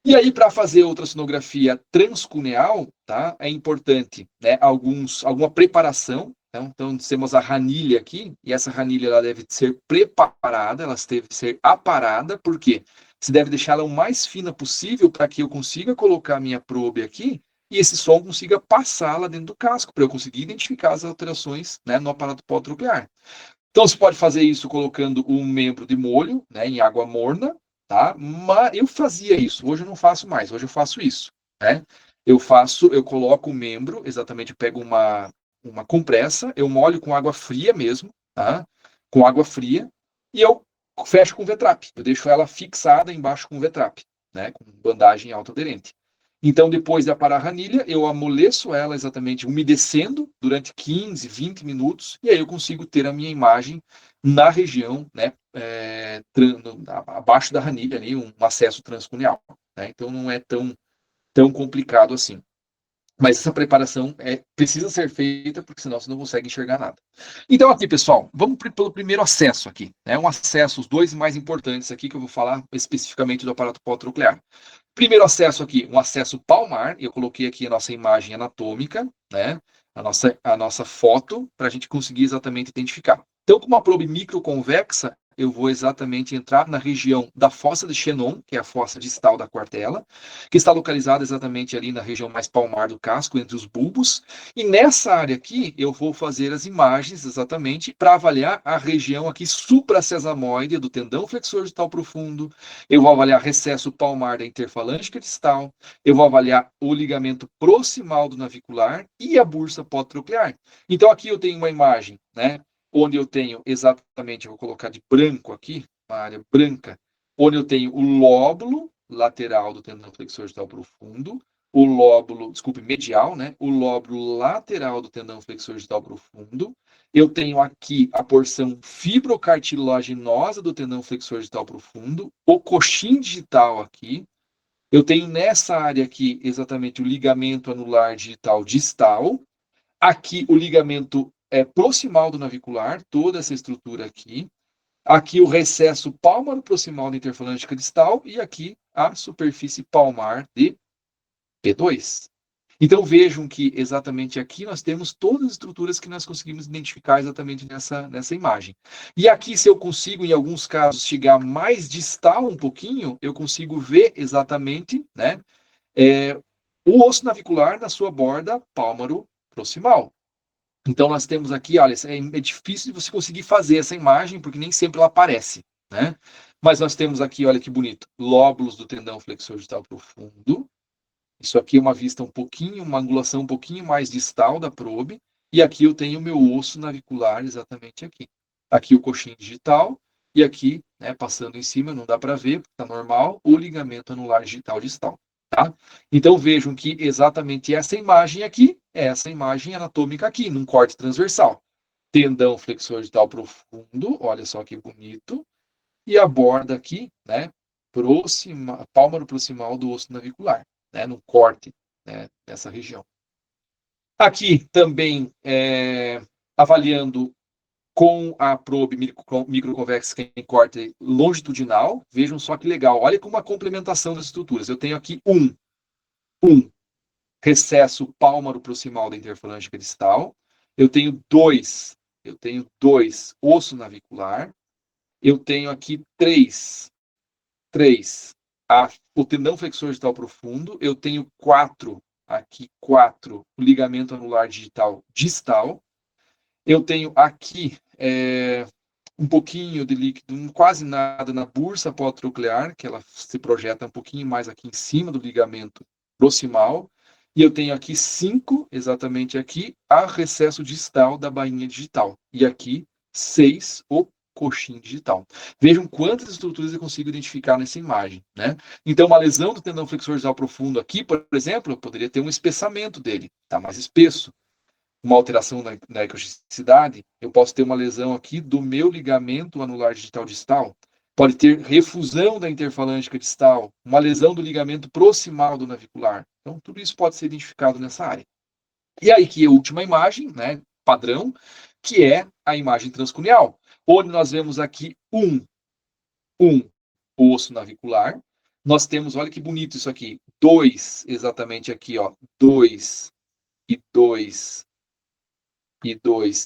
E aí, para fazer ultrassonografia transcuneal, tá, é importante, né, alguma preparação. Então, temos a ranilha aqui, e essa ranilha ela deve ser preparada, ela deve ser aparada, porque você deve deixá-la o mais fina possível para que eu consiga colocar a minha probe aqui e esse som consiga passar lá dentro do casco, para eu conseguir identificar as alterações, né, no aparato pós-troclear. Então, você pode fazer isso colocando um membro de molho, né, em água morna, tá? Mas eu fazia isso, hoje eu não faço mais, hoje eu faço isso, né? Eu coloco o membro, exatamente, eu pego uma compressa, eu molho com água fria mesmo, tá? Com água fria, e eu fecho com Vetrap. Eu deixo ela fixada embaixo com Vetrap, né? Com bandagem autoaderente. Então, depois de aparar a ranilha, eu amoleço ela exatamente umedecendo durante 15, 20 minutos, e aí eu consigo ter a minha imagem na região, né? Abaixo da ranilha, ali, um acesso transcuneal, né? Então, não é tão complicado assim. Mas essa preparação precisa ser feita, porque senão você não consegue enxergar nada. Então, aqui, pessoal, vamos pelo primeiro acesso aqui. Né? Um acesso, os dois mais importantes aqui, que eu vou falar especificamente do aparato pós-troclear. Primeiro acesso aqui, um acesso palmar. Eu coloquei aqui a nossa imagem anatômica, né? a nossa foto, para a gente conseguir exatamente identificar. Então, com uma probe microconvexa, eu vou exatamente entrar na região da fossa de Shannon, que é a fossa distal da quartela, que está localizada exatamente ali na região mais palmar do casco, entre os bulbos. E nessa área aqui, eu vou fazer as imagens exatamente para avaliar a região aqui suprasesamoide do tendão flexor digital profundo. Eu vou avaliar recesso palmar da interfalângica distal. Eu vou avaliar o ligamento proximal do navicular e a bursa pós-troclear. Então, aqui eu tenho uma imagem, né? Onde eu tenho exatamente, eu vou colocar de branco aqui, uma área branca, onde eu tenho o lóbulo lateral do tendão flexor digital profundo, o lóbulo, desculpe, medial, né? O lóbulo lateral do tendão flexor digital profundo. Eu tenho aqui a porção fibrocartilaginosa do tendão flexor digital profundo, o coxim digital aqui. Eu tenho nessa área aqui exatamente o ligamento anular digital distal. Aqui o ligamento proximal do navicular, toda essa estrutura aqui. Aqui o recesso palmar proximal da interfalângica distal e aqui a superfície palmar de P2. Então vejam que exatamente aqui nós temos todas as estruturas que nós conseguimos identificar exatamente nessa imagem. E aqui, se eu consigo, em alguns casos, chegar mais distal um pouquinho, eu consigo ver exatamente, né, o osso navicular na sua borda pálmaro-proximal. Então nós temos aqui, olha, é difícil de você conseguir fazer essa imagem, porque nem sempre ela aparece, né? Mas nós temos aqui, olha que bonito, lóbulos do tendão flexor digital profundo. Isso aqui é uma vista um pouquinho, uma angulação um pouquinho mais distal da probe. E aqui eu tenho o meu osso navicular exatamente aqui. Aqui o coxim digital e aqui, né, passando em cima, não dá para ver, porque está normal, o ligamento anular digital distal. Tá? Então vejam que exatamente essa imagem aqui é essa imagem anatômica aqui, num corte transversal. Tendão flexor digital profundo, olha só que bonito. E a borda aqui, né, pálmaro proximal do osso navicular, né, no corte, né, nessa região. Aqui também avaliando com a probe microconvexa em corte longitudinal, vejam só que legal, olha como a complementação das estruturas. Eu tenho aqui um recesso pálmaro proximal da interfalângica distal, eu tenho dois osso navicular, eu tenho aqui três o tendão flexor digital profundo, eu tenho quatro o ligamento anular digital distal, eu tenho aqui um pouquinho de líquido, quase nada na bursa pós-troclear, que ela se projeta um pouquinho mais aqui em cima do ligamento proximal, e eu tenho aqui 5, exatamente aqui, a recesso distal da bainha digital, e aqui 6, o coxim digital. Vejam quantas estruturas eu consigo identificar nessa imagem, né? Então, uma lesão do tendão flexor digital profundo aqui, por exemplo, eu poderia ter um espessamento dele, tá mais espesso. Uma alteração na ecogenicidade, eu posso ter uma lesão aqui do meu ligamento anular digital distal, pode ter refusão da interfalângica distal, uma lesão do ligamento proximal do navicular. Então, tudo isso pode ser identificado nessa área. E aí, que é a última imagem, né, padrão, que é a imagem transcunial, onde nós vemos aqui um osso navicular, nós temos, olha que bonito isso aqui, 2, exatamente aqui, ó, 2 e 2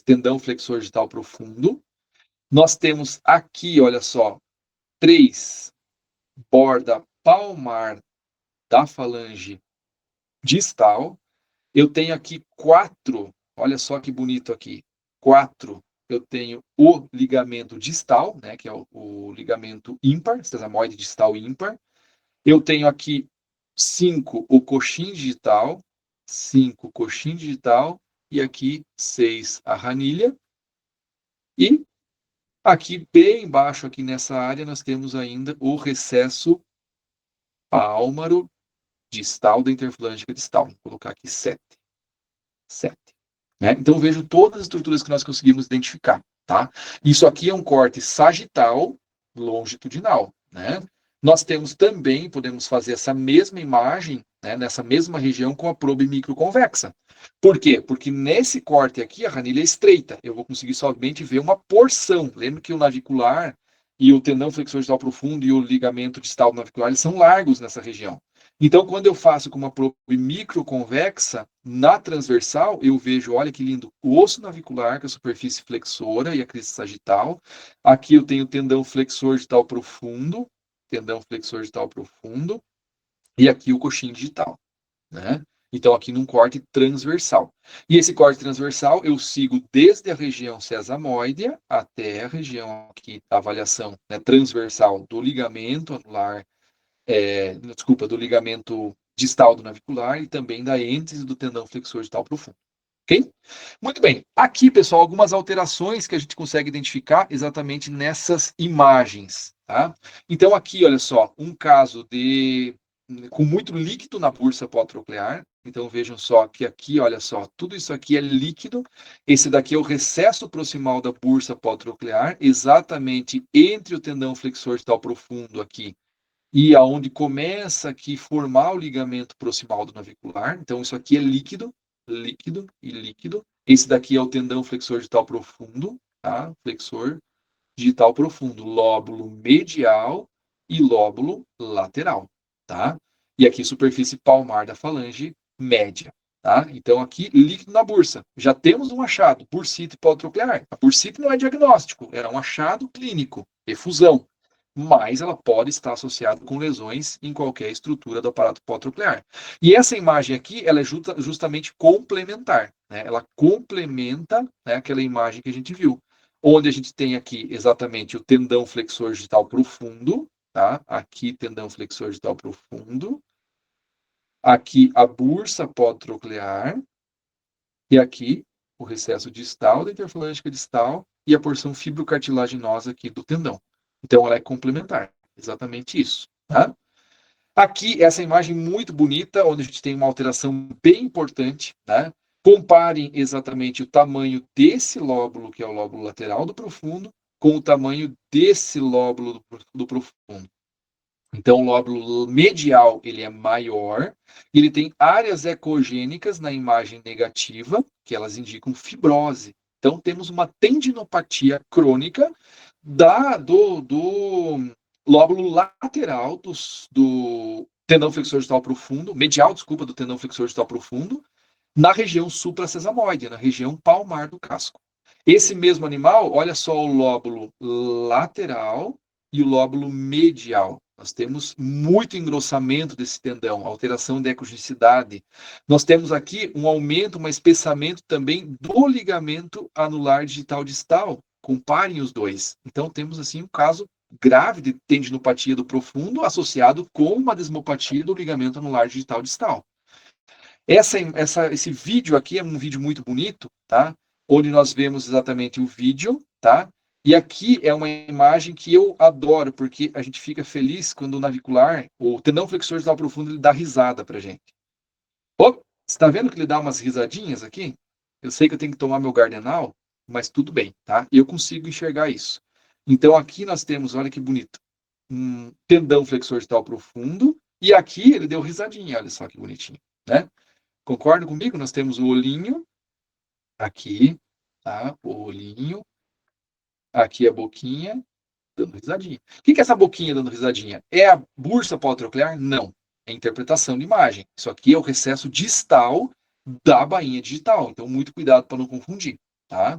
tendão flexor digital profundo. Nós temos aqui, olha só, 3, borda palmar da falange distal. Eu tenho aqui 4, olha só que bonito aqui, 4, eu tenho o ligamento distal, né, que é o ligamento ímpar, sesamoide distal ímpar. Eu tenho aqui 5, o coxim digital, 5, coxim digital, e aqui 6, a ranilha. E aqui, bem embaixo, aqui nessa área, nós temos ainda o recesso pálmaro distal da interfalângica distal. Vou colocar aqui 7. Né? Então, vejo todas as estruturas que nós conseguimos identificar. Tá? Isso aqui é um corte sagital longitudinal. Né? Nós temos também, podemos fazer essa mesma imagem, né, nessa mesma região com a probe microconvexa. Por quê? Porque nesse corte aqui, a ranilha é estreita. Eu vou conseguir somente ver uma porção. Lembra que o navicular e o tendão flexor distal profundo e o ligamento distal navicular, eles são largos nessa região. Então, quando eu faço com uma probe microconvexa, na transversal, eu vejo, olha que lindo, o osso navicular, que é a superfície flexora e a crista sagital. Aqui eu tenho o tendão flexor digital profundo, e aqui o coxim digital, né? Então, aqui num corte transversal. E esse corte transversal, eu sigo desde a região sesamoide até a região aqui da avaliação, né, transversal do ligamento anular, do ligamento distal do navicular e também da êntese do tendão flexor digital profundo. Ok? Muito bem. Aqui, pessoal, algumas alterações que a gente consegue identificar exatamente nessas imagens. Tá? Então, aqui, olha só, um caso com muito líquido na bursa pós-troclear. Então, vejam só que aqui, olha só, tudo isso aqui é líquido. Esse daqui é o recesso proximal da bursa pós-troclear, exatamente entre o tendão flexor digital profundo aqui e aonde começa aqui formar o ligamento proximal do navicular. Então, isso aqui é líquido. Esse daqui é o tendão flexor digital profundo, tá? Flexor digital profundo, lóbulo medial e lóbulo lateral, tá? E aqui superfície palmar da falange média, tá? Então, aqui, líquido na bursa. Já temos um achado, bursite politroclear. A bursite não é diagnóstico, é um achado clínico, efusão. Mas ela pode estar associada com lesões em qualquer estrutura do aparato politroclear. E essa imagem aqui, ela é justamente complementar, né? Ela complementa, né, aquela imagem que a gente viu, onde a gente tem aqui exatamente o tendão flexor digital profundo, tá? Aqui, tendão flexor digital profundo. Aqui, a bursa politroclear. E aqui, o recesso distal da interfalângica distal e a porção fibrocartilaginosa aqui do tendão. Então, ela é complementar. Exatamente isso, tá? Aqui, essa imagem muito bonita, onde a gente tem uma alteração bem importante, né? Comparem exatamente o tamanho desse lóbulo, que é o lóbulo lateral do profundo, com o tamanho desse lóbulo do profundo. Então, o lóbulo medial, ele é maior, ele tem áreas ecogênicas na imagem negativa, que elas indicam fibrose. Então, temos uma tendinopatia crônica do lóbulo lateral do tendão flexor distal profundo, medial, desculpa, do tendão flexor distal profundo, na região suprasesamoide, na região palmar do casco. Esse mesmo animal, olha só o lóbulo lateral e o lóbulo medial. Nós temos muito engrossamento desse tendão, alteração de ecogenicidade. Nós temos aqui um aumento, um espessamento também do ligamento anular digital distal. Comparem os dois. Então, temos assim um caso grave de tendinopatia do profundo associado com uma desmopatia do ligamento anular digital distal. Esse vídeo aqui é um vídeo muito bonito, tá? Onde nós vemos exatamente o vídeo, tá? E aqui é uma imagem que eu adoro, porque a gente fica feliz quando o navicular, o tendão flexor distal profundo, ele dá risada pra gente. Você está vendo que ele dá umas risadinhas aqui? Eu sei que eu tenho que tomar meu Gardenal, mas tudo bem, tá? Eu consigo enxergar isso. Então aqui nós temos, olha que bonito, um tendão flexor distal profundo, e aqui ele deu risadinha, olha só que bonitinho, né? Concorda comigo? Nós temos o olhinho aqui, tá? O olhinho. Aqui a boquinha dando risadinha. O que é essa boquinha dando risadinha? É a bursa politroclear? Não. É interpretação de imagem. Isso aqui é o recesso distal da bainha digital. Então, muito cuidado para não confundir, tá?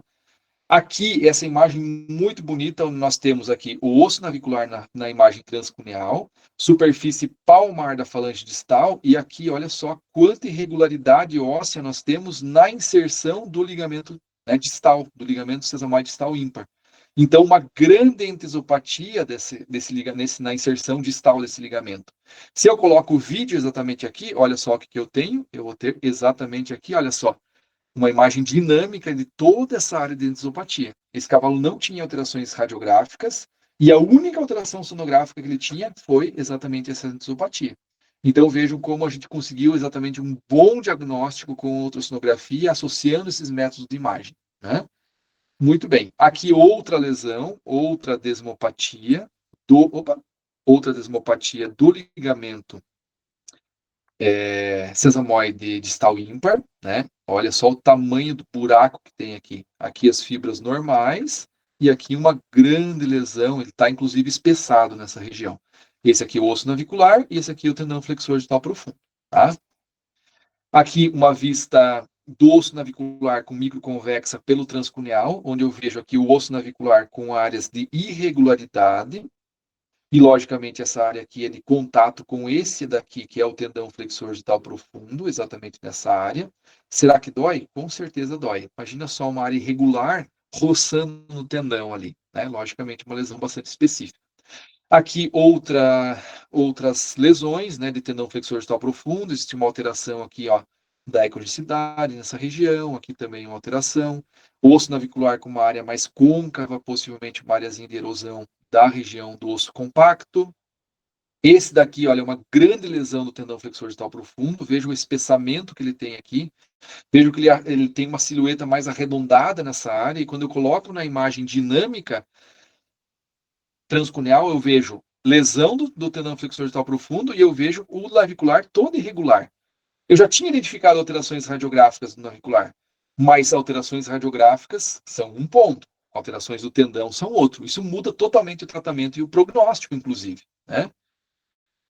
Aqui, essa imagem muito bonita, onde nós temos aqui o osso navicular na imagem transcuneal, superfície palmar da falange distal, e aqui, olha só quanta irregularidade óssea nós temos na inserção do ligamento, né, distal, do ligamento sesamoide distal ímpar. Então, uma grande entesopatia na inserção distal desse ligamento. Se eu coloco o vídeo exatamente aqui, olha só o que eu tenho, eu vou ter exatamente aqui, olha só, uma imagem dinâmica de toda essa área de entesopatia. Esse cavalo não tinha alterações radiográficas e a única alteração sonográfica que ele tinha foi exatamente essa entesopatia. Então vejam como a gente conseguiu exatamente um bom diagnóstico com ultrassonografia associando esses métodos de imagem, né? Muito bem. Aqui outra lesão, outra desmopatia do ligamento sesamoide distal ímpar, né? Olha só o tamanho do buraco que tem aqui. Aqui as fibras normais e aqui uma grande lesão, ele está inclusive espessado nessa região. Esse aqui é o osso navicular e esse aqui é o tendão flexor distal profundo, tá? Aqui uma vista do osso navicular com microconvexa pelo transcuneal, onde eu vejo aqui o osso navicular com áreas de irregularidade, e logicamente essa área aqui é de contato com esse daqui, que é o tendão flexor digital profundo, exatamente nessa área. Será que dói? Com certeza dói. Imagina só uma área irregular roçando no tendão ali, né? Logicamente uma lesão bastante específica. Aqui outras lesões, né, de tendão flexor digital profundo, existe uma alteração aqui, ó, da ecogenicidade nessa região, aqui também uma alteração. O osso navicular com uma área mais côncava, possivelmente uma áreazinha de erosão da região do osso compacto. Esse daqui, olha, é uma grande lesão do tendão flexor digital profundo. Veja o espessamento que ele tem aqui. Veja que ele tem uma silhueta mais arredondada nessa área. E quando eu coloco na imagem dinâmica transcuneal, eu vejo lesão do tendão flexor digital profundo e eu vejo o navicular todo irregular. Eu já tinha identificado alterações radiográficas no navicular, mas alterações radiográficas são um ponto, alterações do tendão são outro. Isso muda totalmente o tratamento e o prognóstico, inclusive, né?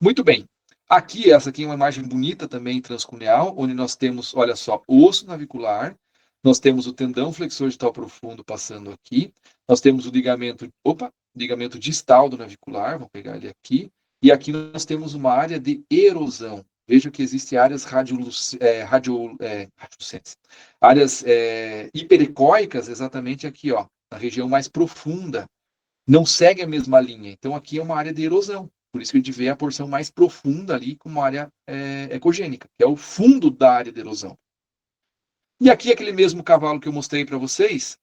Muito bem. Aqui, essa aqui é uma imagem bonita também transcuneial, onde nós temos, olha só, o osso navicular, nós temos o tendão flexor digital profundo passando aqui, nós temos o ligamento distal do navicular, vou pegar ele aqui, e aqui nós temos uma área de erosão. Veja que existem áreas áreas hiperecóicas, exatamente aqui, ó, na região mais profunda. Não segue a mesma linha. Então, aqui é uma área de erosão. Por isso que a gente vê a porção mais profunda ali como área ecogênica, que é o fundo da área de erosão. E aqui aquele mesmo cavalo que eu mostrei para vocês,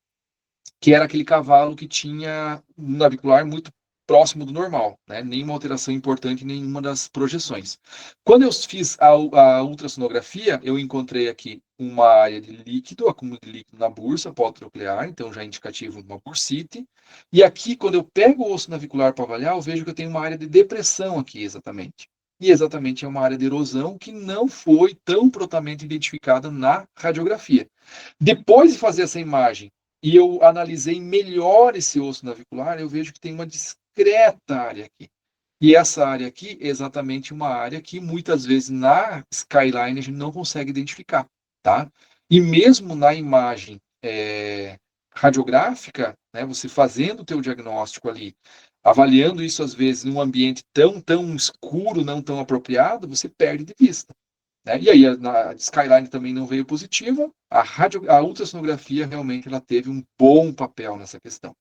que era aquele cavalo que tinha um navicular muito próximo do normal, né? Nenhuma alteração importante em nenhuma das projeções. Quando eu fiz a ultrassonografia, eu encontrei aqui uma área de líquido, acúmulo de líquido na bursa pós-troclear, então já é indicativo de uma bursite. E aqui, quando eu pego o osso navicular para avaliar, eu vejo que eu tenho uma área de depressão aqui, exatamente. E exatamente é uma área de erosão que não foi tão prontamente identificada na radiografia. Depois de fazer essa imagem, e eu analisei melhor esse osso navicular, eu vejo que tem uma discreta área aqui. E essa área aqui é exatamente uma área que muitas vezes na skyline a gente não consegue identificar, tá? E mesmo na imagem radiográfica, né, você fazendo o teu diagnóstico ali, avaliando isso às vezes num ambiente tão escuro, não tão apropriado, você perde de vista. Né? E aí a skyline também não veio positiva, a ultrassonografia realmente ela teve um bom papel nessa questão.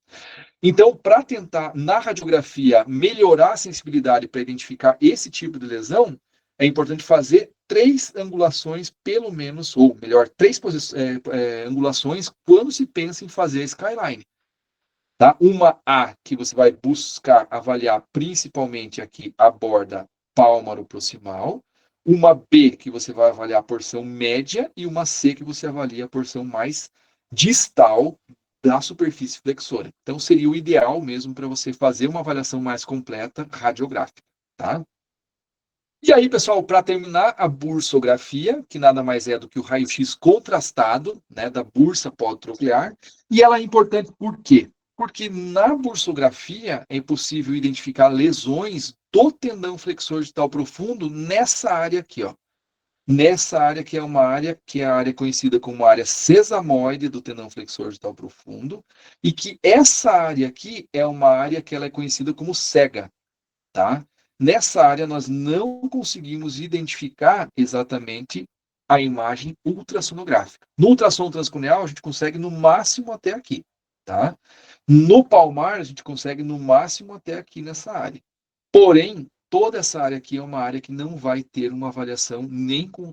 Então, para tentar, na radiografia, melhorar a sensibilidade para identificar esse tipo de lesão, é importante fazer 3 angulações, pelo menos, ou melhor, 3 angulações quando se pensa em fazer a skyline. Tá? Uma A, que você vai buscar avaliar principalmente aqui a borda pálmaro-proximal. Uma B, que você vai avaliar a porção média. E uma C, que você avalia a porção mais distal da superfície flexora. Então, seria o ideal mesmo para você fazer uma avaliação mais completa radiográfica. Tá? E aí, pessoal, para terminar, a bursografia, que nada mais é do que o raio-x contrastado, né, da bursa pós-troclear. E ela é importante por quê? Porque na bursografia é possível identificar lesões do tendão flexor digital profundo nessa área aqui, ó. Nessa área que é uma área que é a área conhecida como área sesamoide do tendão flexor digital profundo, e que essa área aqui é uma área que ela é conhecida como cega, tá? Nessa área nós não conseguimos identificar exatamente a imagem ultrassonográfica. No ultrassom transcranial a gente consegue no máximo até aqui, tá? No palmar a gente consegue no máximo até aqui nessa área. Porém, toda essa área aqui é uma área que não vai ter uma avaliação nem com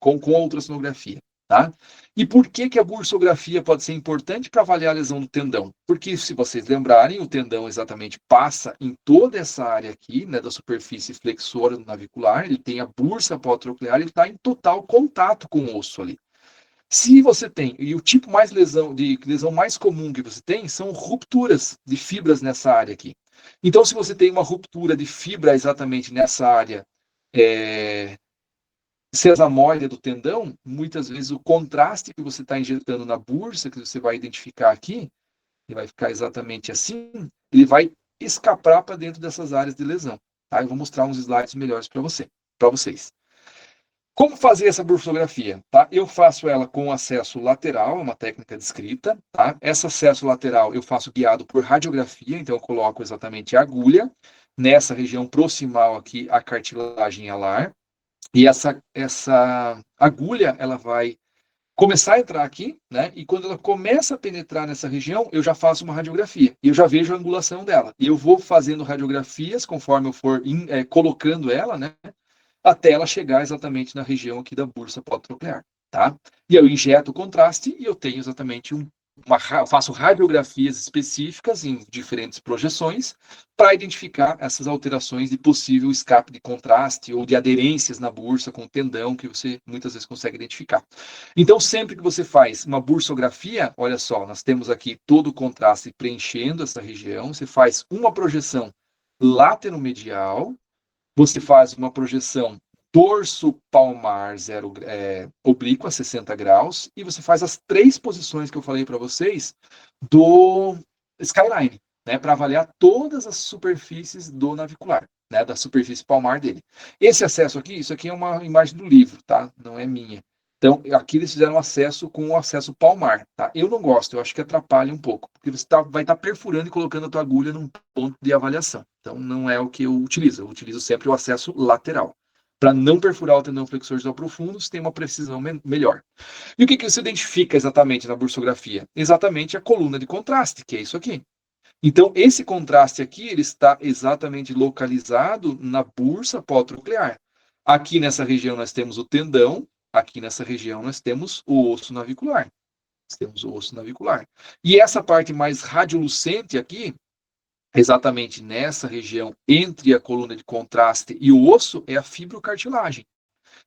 a ultrassonografia. Tá? E por que a bursografia pode ser importante para avaliar a lesão do tendão? Porque, se vocês lembrarem, o tendão exatamente passa em toda essa área aqui, né, da superfície flexora do navicular, ele tem a bursa pós-troclear, ele está em total contato com o osso ali. Se você tem, e o tipo de lesão mais comum que você tem, são rupturas de fibras nessa área aqui. Então, se você tem uma ruptura de fibra exatamente nessa área sesamoide do tendão, muitas vezes o contraste que você está injetando na bursa, que você vai identificar aqui, ele vai ficar exatamente assim, ele vai escapar para dentro dessas áreas de lesão. Tá? Eu vou mostrar uns slides melhores para vocês. Como fazer essa bursografia? Tá? Eu faço ela com acesso lateral, é uma técnica descrita. Tá? Esse acesso lateral eu faço guiado por radiografia, então eu coloco exatamente a agulha nessa região proximal aqui, a cartilagem alar. E essa agulha, ela vai começar a entrar aqui, né? E quando ela começa a penetrar nessa região, eu já faço uma radiografia. E eu já vejo a angulação dela. E eu vou fazendo radiografias conforme eu for colocando ela, né? Até ela chegar exatamente na região aqui da bursa pós-troclear, tá? E eu injeto o contraste e eu tenho exatamente faço radiografias específicas em diferentes projeções para identificar essas alterações de possível escape de contraste ou de aderências na bursa com o tendão que você muitas vezes consegue identificar. Então, sempre que você faz uma bursografia, olha só, nós temos aqui todo o contraste preenchendo essa região, você faz uma projeção lateromedial, você faz uma projeção dorso palmar oblíqua, 60 graus, e você faz as 3 posições que eu falei para vocês do skyline, né, para avaliar todas as superfícies do navicular. né, da superfície palmar dele. Esse acesso aqui, isso aqui é uma imagem do livro, tá? Não é minha. Então, aqui eles fizeram acesso com o acesso palmar, tá? Eu não gosto, eu acho que atrapalha um pouco, porque você vai estar perfurando e colocando a tua agulha num ponto de avaliação. Então, não é o que eu utilizo sempre o acesso lateral. Para não perfurar o tendão flexor distal profundo, você tem uma precisão melhor. E o que você identifica exatamente na bursografia? Exatamente a coluna de contraste, que é isso aqui. Então, esse contraste aqui, ele está exatamente localizado na bursa pós-troclear. Aqui nessa região nós temos o tendão, aqui nessa região nós temos o osso navicular. Nós temos o osso navicular. E essa parte mais radiolucente aqui, exatamente nessa região entre a coluna de contraste e o osso, é a fibrocartilagem.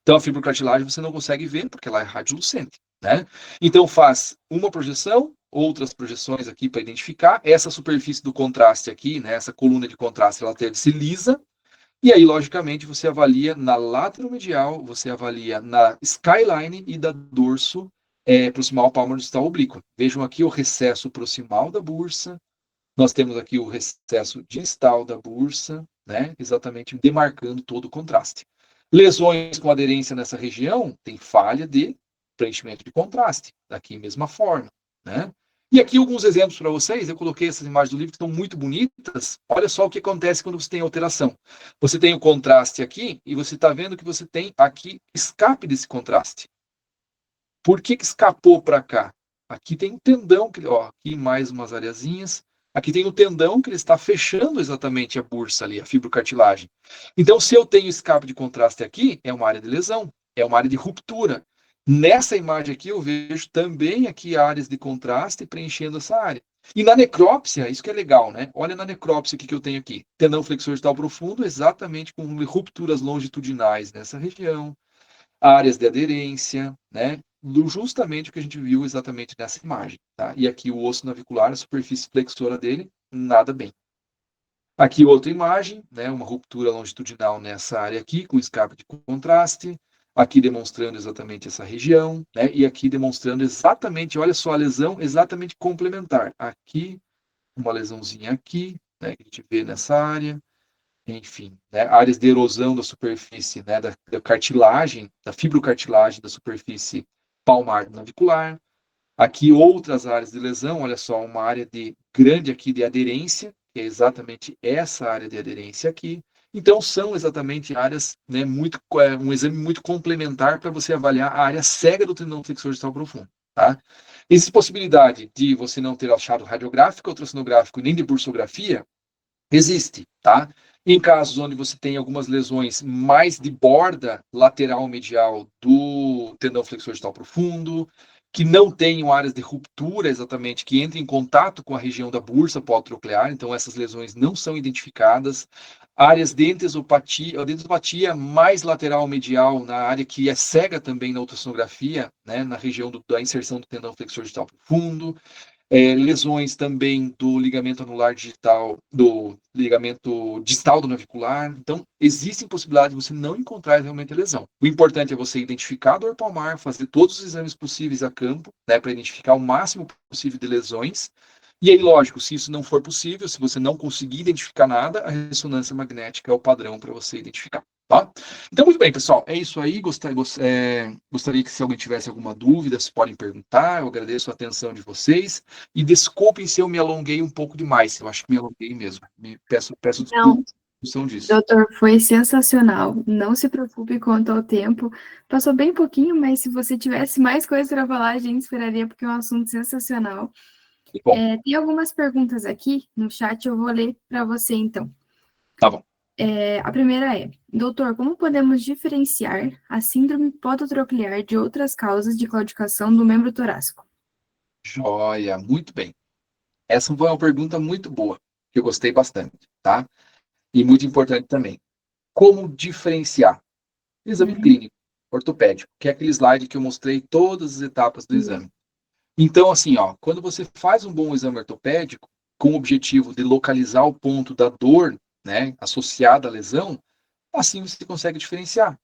Então, a fibrocartilagem você não consegue ver porque ela é radiolucente, né? Então, faz uma projeção, outras projeções aqui para identificar. Essa superfície do contraste aqui, né, essa coluna de contraste, ela deve ser lisa. E aí, logicamente, você avalia na lateromedial, você avalia na skyline e da dorso proximal palmar distal oblíqua. Vejam aqui o recesso proximal da bursa. Nós temos aqui o recesso distal da bursa, né, exatamente demarcando todo o contraste. Lesões com aderência nessa região tem falha de preenchimento de contraste, daqui mesma forma, né? E aqui alguns exemplos para vocês, eu coloquei essas imagens do livro que estão muito bonitas. Olha só o que acontece quando você tem alteração. Você tem o contraste aqui e você está vendo que você tem aqui escape desse contraste. Por que escapou para cá? Aqui tem um tendão, ó, aqui mais umas areazinhas. Aqui tem o tendão que ele está fechando exatamente a bursa ali, a fibrocartilagem. Então, se eu tenho escape de contraste aqui, é uma área de lesão, é uma área de ruptura. Nessa imagem aqui, eu vejo também aqui áreas de contraste preenchendo essa área. E na necrópsia, isso que é legal, né? Olha na necrópsia o que eu tenho aqui. Tendão flexor distal profundo, exatamente com rupturas longitudinais nessa região. Áreas de aderência, né? Justamente o que a gente viu exatamente nessa imagem, tá? E aqui o osso navicular, a superfície flexora dele, nada bem. Aqui outra imagem, né? Uma ruptura longitudinal nessa área aqui, com escape de contraste. Aqui demonstrando exatamente essa região, né? E aqui demonstrando exatamente, olha só a lesão exatamente complementar. Aqui, uma lesãozinha aqui, né? Que a gente vê nessa área. Enfim, né? Áreas de erosão da superfície, né? Da cartilagem, da fibrocartilagem da superfície palmar navicular. Aqui outras áreas de lesão, olha só, uma área grande aqui de aderência, que é exatamente essa área de aderência aqui. Então, são exatamente áreas, né, um exame muito complementar para você avaliar a área cega do tendão flexor distal profundo, tá? Existe possibilidade de você não ter achado radiográfico, ultrassonográfico, nem de bursografia? Existe, tá? Em casos onde você tem algumas lesões mais de borda lateral medial do tendão flexor distal profundo, que não tenham áreas de ruptura exatamente, que entrem em contato com a região da bursa pós-troclear, então essas lesões não são identificadas. Áreas de entesopatia mais lateral medial, na área que é cega também na ultrassonografia, né, na região da inserção do tendão flexor distal profundo. Lesões também do ligamento anular digital, do ligamento distal do navicular. Então, existem possibilidades de você não encontrar realmente a lesão. O importante é você identificar a dor palmar, fazer todos os exames possíveis a campo, né, para identificar o máximo possível de lesões. E aí, lógico, se isso não for possível, se você não conseguir identificar nada, a ressonância magnética é o padrão para você identificar. Tá? Então, muito bem, pessoal, é isso aí. Gostaria que se alguém tivesse alguma dúvida, vocês podem perguntar. Eu agradeço a atenção de vocês e desculpem se eu me alonguei um pouco demais. Eu acho que me alonguei mesmo. Peço Não, desculpa disso. doutor, foi sensacional. Não se preocupe quanto ao tempo. Passou bem pouquinho, mas se você tivesse mais coisas para falar, a gente esperaria, porque é um assunto sensacional. Bom, Tem algumas perguntas aqui no chat, eu vou ler para você, então. tá bom. A primeira é: doutor, como podemos diferenciar a síndrome podotroclear de outras causas de claudicação do membro torácico? Joia, muito bem. Essa foi uma pergunta muito boa, que eu gostei bastante, tá? E muito importante também. Como diferenciar? Exame clínico, ortopédico, que é aquele slide que eu mostrei todas as etapas do exame. Então, assim, ó, quando você faz um bom exame ortopédico, com o objetivo de localizar o ponto da dor, né, associada à lesão, assim você consegue diferenciar.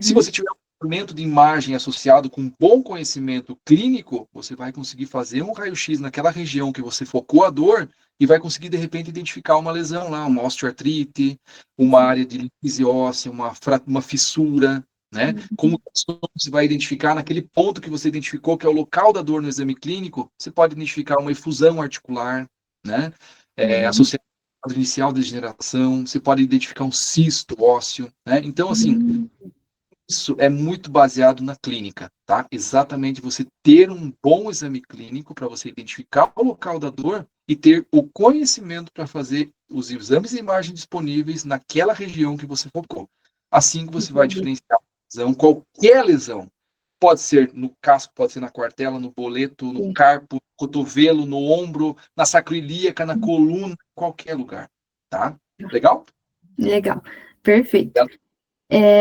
Se você tiver um tratamento de imagem associado com bom conhecimento clínico, você vai conseguir fazer um raio-x naquela região que você focou a dor e vai conseguir, de repente, identificar uma lesão lá, uma osteoartrite, uma área de lipise óssea, uma fissura, né? Como você vai identificar naquele ponto que você identificou, que é o local da dor no exame clínico, você pode identificar uma efusão articular, né? Associada ao quadro inicial de degeneração, você pode identificar um cisto ósseo, né? Então, assim, isso é muito baseado na clínica, tá? Exatamente você ter um bom exame clínico para você identificar o local da dor e ter o conhecimento para fazer os exames de imagem disponíveis naquela região que você focou. Assim que você vai diferenciar a lesão, qualquer lesão. Pode ser no casco, pode ser na quartela, no boleto, no carpo, no cotovelo, no ombro, na sacroiliaca, na coluna, qualquer lugar, tá? Legal? Legal, perfeito.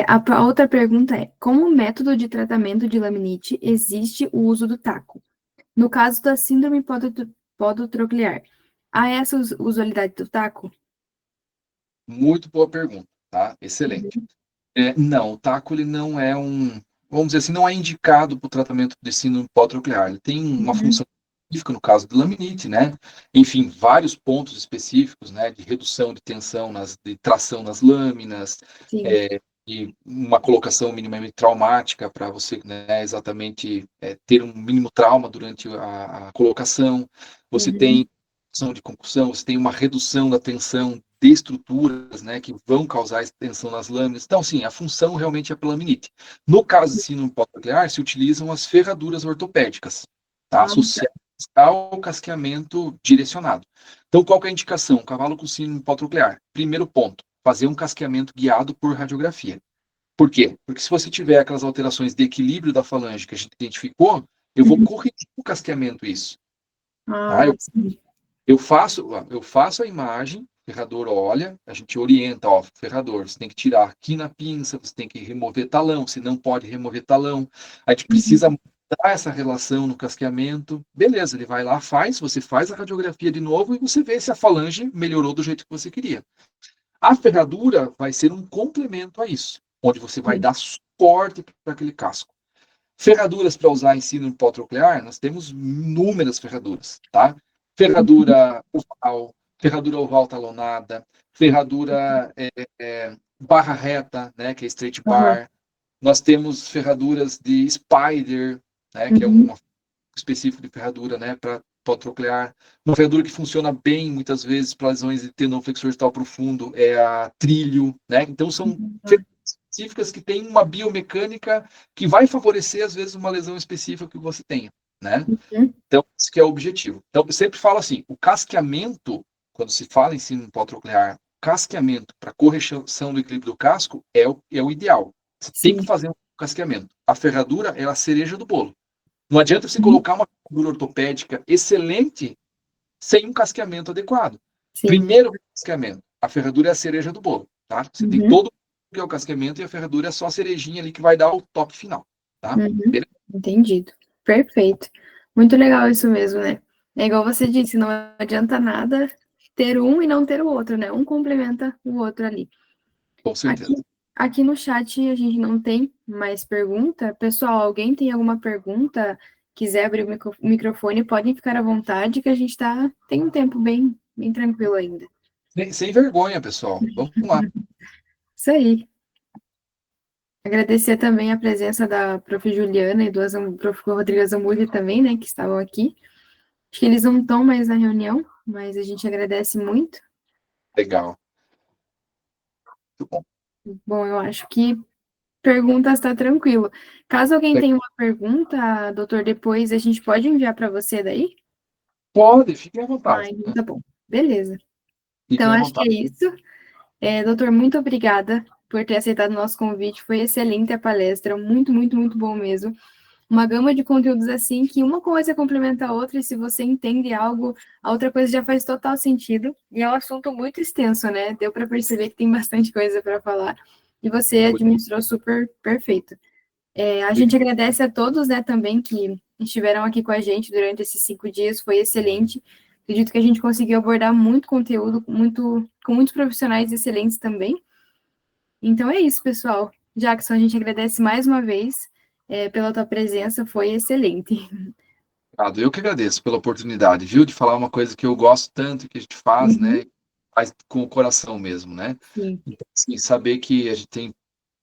A outra pergunta é: como método de tratamento de laminite existe o uso do taco? No caso da síndrome podotroclear, há essa usualidade do taco? Muito boa pergunta, tá? Excelente. Não, o taco ele não é vamos dizer assim, não é indicado para o tratamento de síndrome podotroclear. Ele tem uma função específica no caso do laminite, né? Enfim, vários pontos específicos, né? De redução de tensão, de tração nas lâminas, e uma colocação minimamente traumática para você, né, exatamente ter um mínimo trauma durante a colocação. Você tem de concussão, você tem uma redução da tensão de estruturas, né, que vão causar tensão nas lâminas. Então, sim, a função realmente é pela laminite. No caso de síndrome podotroclear, se utilizam as ferraduras ortopédicas, tá? Associadas ao casqueamento direcionado. Então, qual que é a indicação? Cavalo com síndrome podotroclear. Primeiro ponto, fazer um casqueamento guiado por radiografia. Por quê? Porque se você tiver aquelas alterações de equilíbrio da falange que a gente identificou, eu vou corrigir o casqueamento isso. Tá? Eu faço a imagem, o ferrador olha, a gente orienta, ó, ferrador, você tem que tirar aqui na pinça, você tem que remover talão, você não pode remover talão, a gente precisa mudar essa relação no casqueamento, beleza, ele vai lá, você faz a radiografia de novo e você vê se a falange melhorou do jeito que você queria. A ferradura vai ser um complemento a isso, onde você vai dar suporte para aquele casco. Ferraduras para usar em síndrome podotroclear, nós temos inúmeras ferraduras, tá? Ferradura oval talonada, ferradura barra reta, né, que é straight bar. Nós temos ferraduras de spider, né, que é uma específico de ferradura, né, para podotroclear. Uma ferradura que funciona bem, muitas vezes, para lesões de tendão flexor distal profundo, é a trilho, né? Então, são ferraduras específicas que têm uma biomecânica que vai favorecer, às vezes, uma lesão específica que você tenha, né? Então, esse que é o objetivo. Então, eu sempre falo assim, o casqueamento, quando se fala em síndrome podotroclear, casqueamento para correção do equilíbrio do casco é o ideal. Você tem que fazer um casqueamento. A ferradura é a cereja do bolo. Não adianta você colocar uma ferradura ortopédica excelente sem um casqueamento adequado. Primeiro, o casqueamento. A ferradura é a cereja do bolo, tá? Você tem todo o que é o casqueamento e a ferradura é só a cerejinha ali que vai dar o toque final, tá? Entendido. Perfeito. Muito legal isso mesmo, né? É igual você disse, não adianta nada ter um e não ter o outro, né? Um complementa o outro ali. Com certeza. Aqui no chat a gente não tem mais pergunta. Pessoal, alguém tem alguma pergunta? Quiser abrir o microfone, podem ficar à vontade, que a gente tem um tempo bem tranquilo ainda. Sem vergonha, pessoal. Vamos lá. Isso aí. Agradecer também a presença da prof. Juliana e do prof. Rodrigo Azambuja também, né, que estavam aqui. Acho que eles não estão mais na reunião, mas a gente agradece muito. Legal. Muito bom. Bom, eu acho que perguntas está tranquilo. Caso alguém tenha uma pergunta, doutor, depois a gente pode enviar para você daí? Pode, fique à vontade. Então tá bom. Beleza. Fiquem Então, à acho que é isso. Doutor, muito obrigada por ter aceitado o nosso convite. Foi excelente a palestra. Muito, muito, muito bom mesmo. Uma gama de conteúdos assim, que uma coisa complementa a outra, e se você entende algo, a outra coisa já faz total sentido. E é um assunto muito extenso, né? Deu para perceber que tem bastante coisa para falar. E você administrou super perfeito. A gente agradece a todos, né, também, que estiveram aqui com a gente durante esses 5 dias. Foi excelente. Acredito que a gente conseguiu abordar muito conteúdo, com muitos profissionais excelentes também. Então é isso, pessoal. Jackson, a gente agradece mais uma vez pela tua presença, foi excelente. Obrigado. Eu que agradeço pela oportunidade, viu, de falar uma coisa que eu gosto tanto, que a gente faz, né, faz com o coração mesmo, né? Sim. Então, assim, saber que a gente tem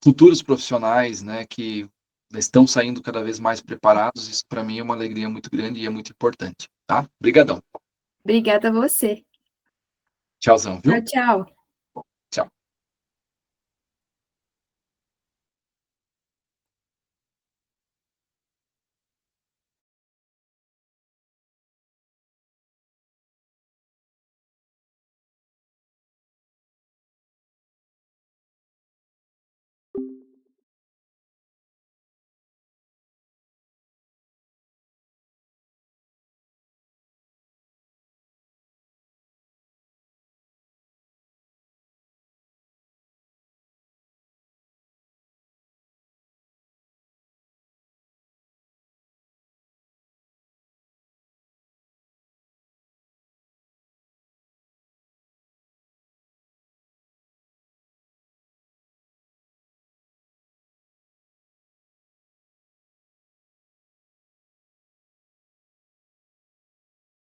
futuros profissionais, né, que estão saindo cada vez mais preparados, isso para mim é uma alegria muito grande e é muito importante, tá? Obrigadão. Obrigada a você. Tchauzão, viu? Tchau, tchau.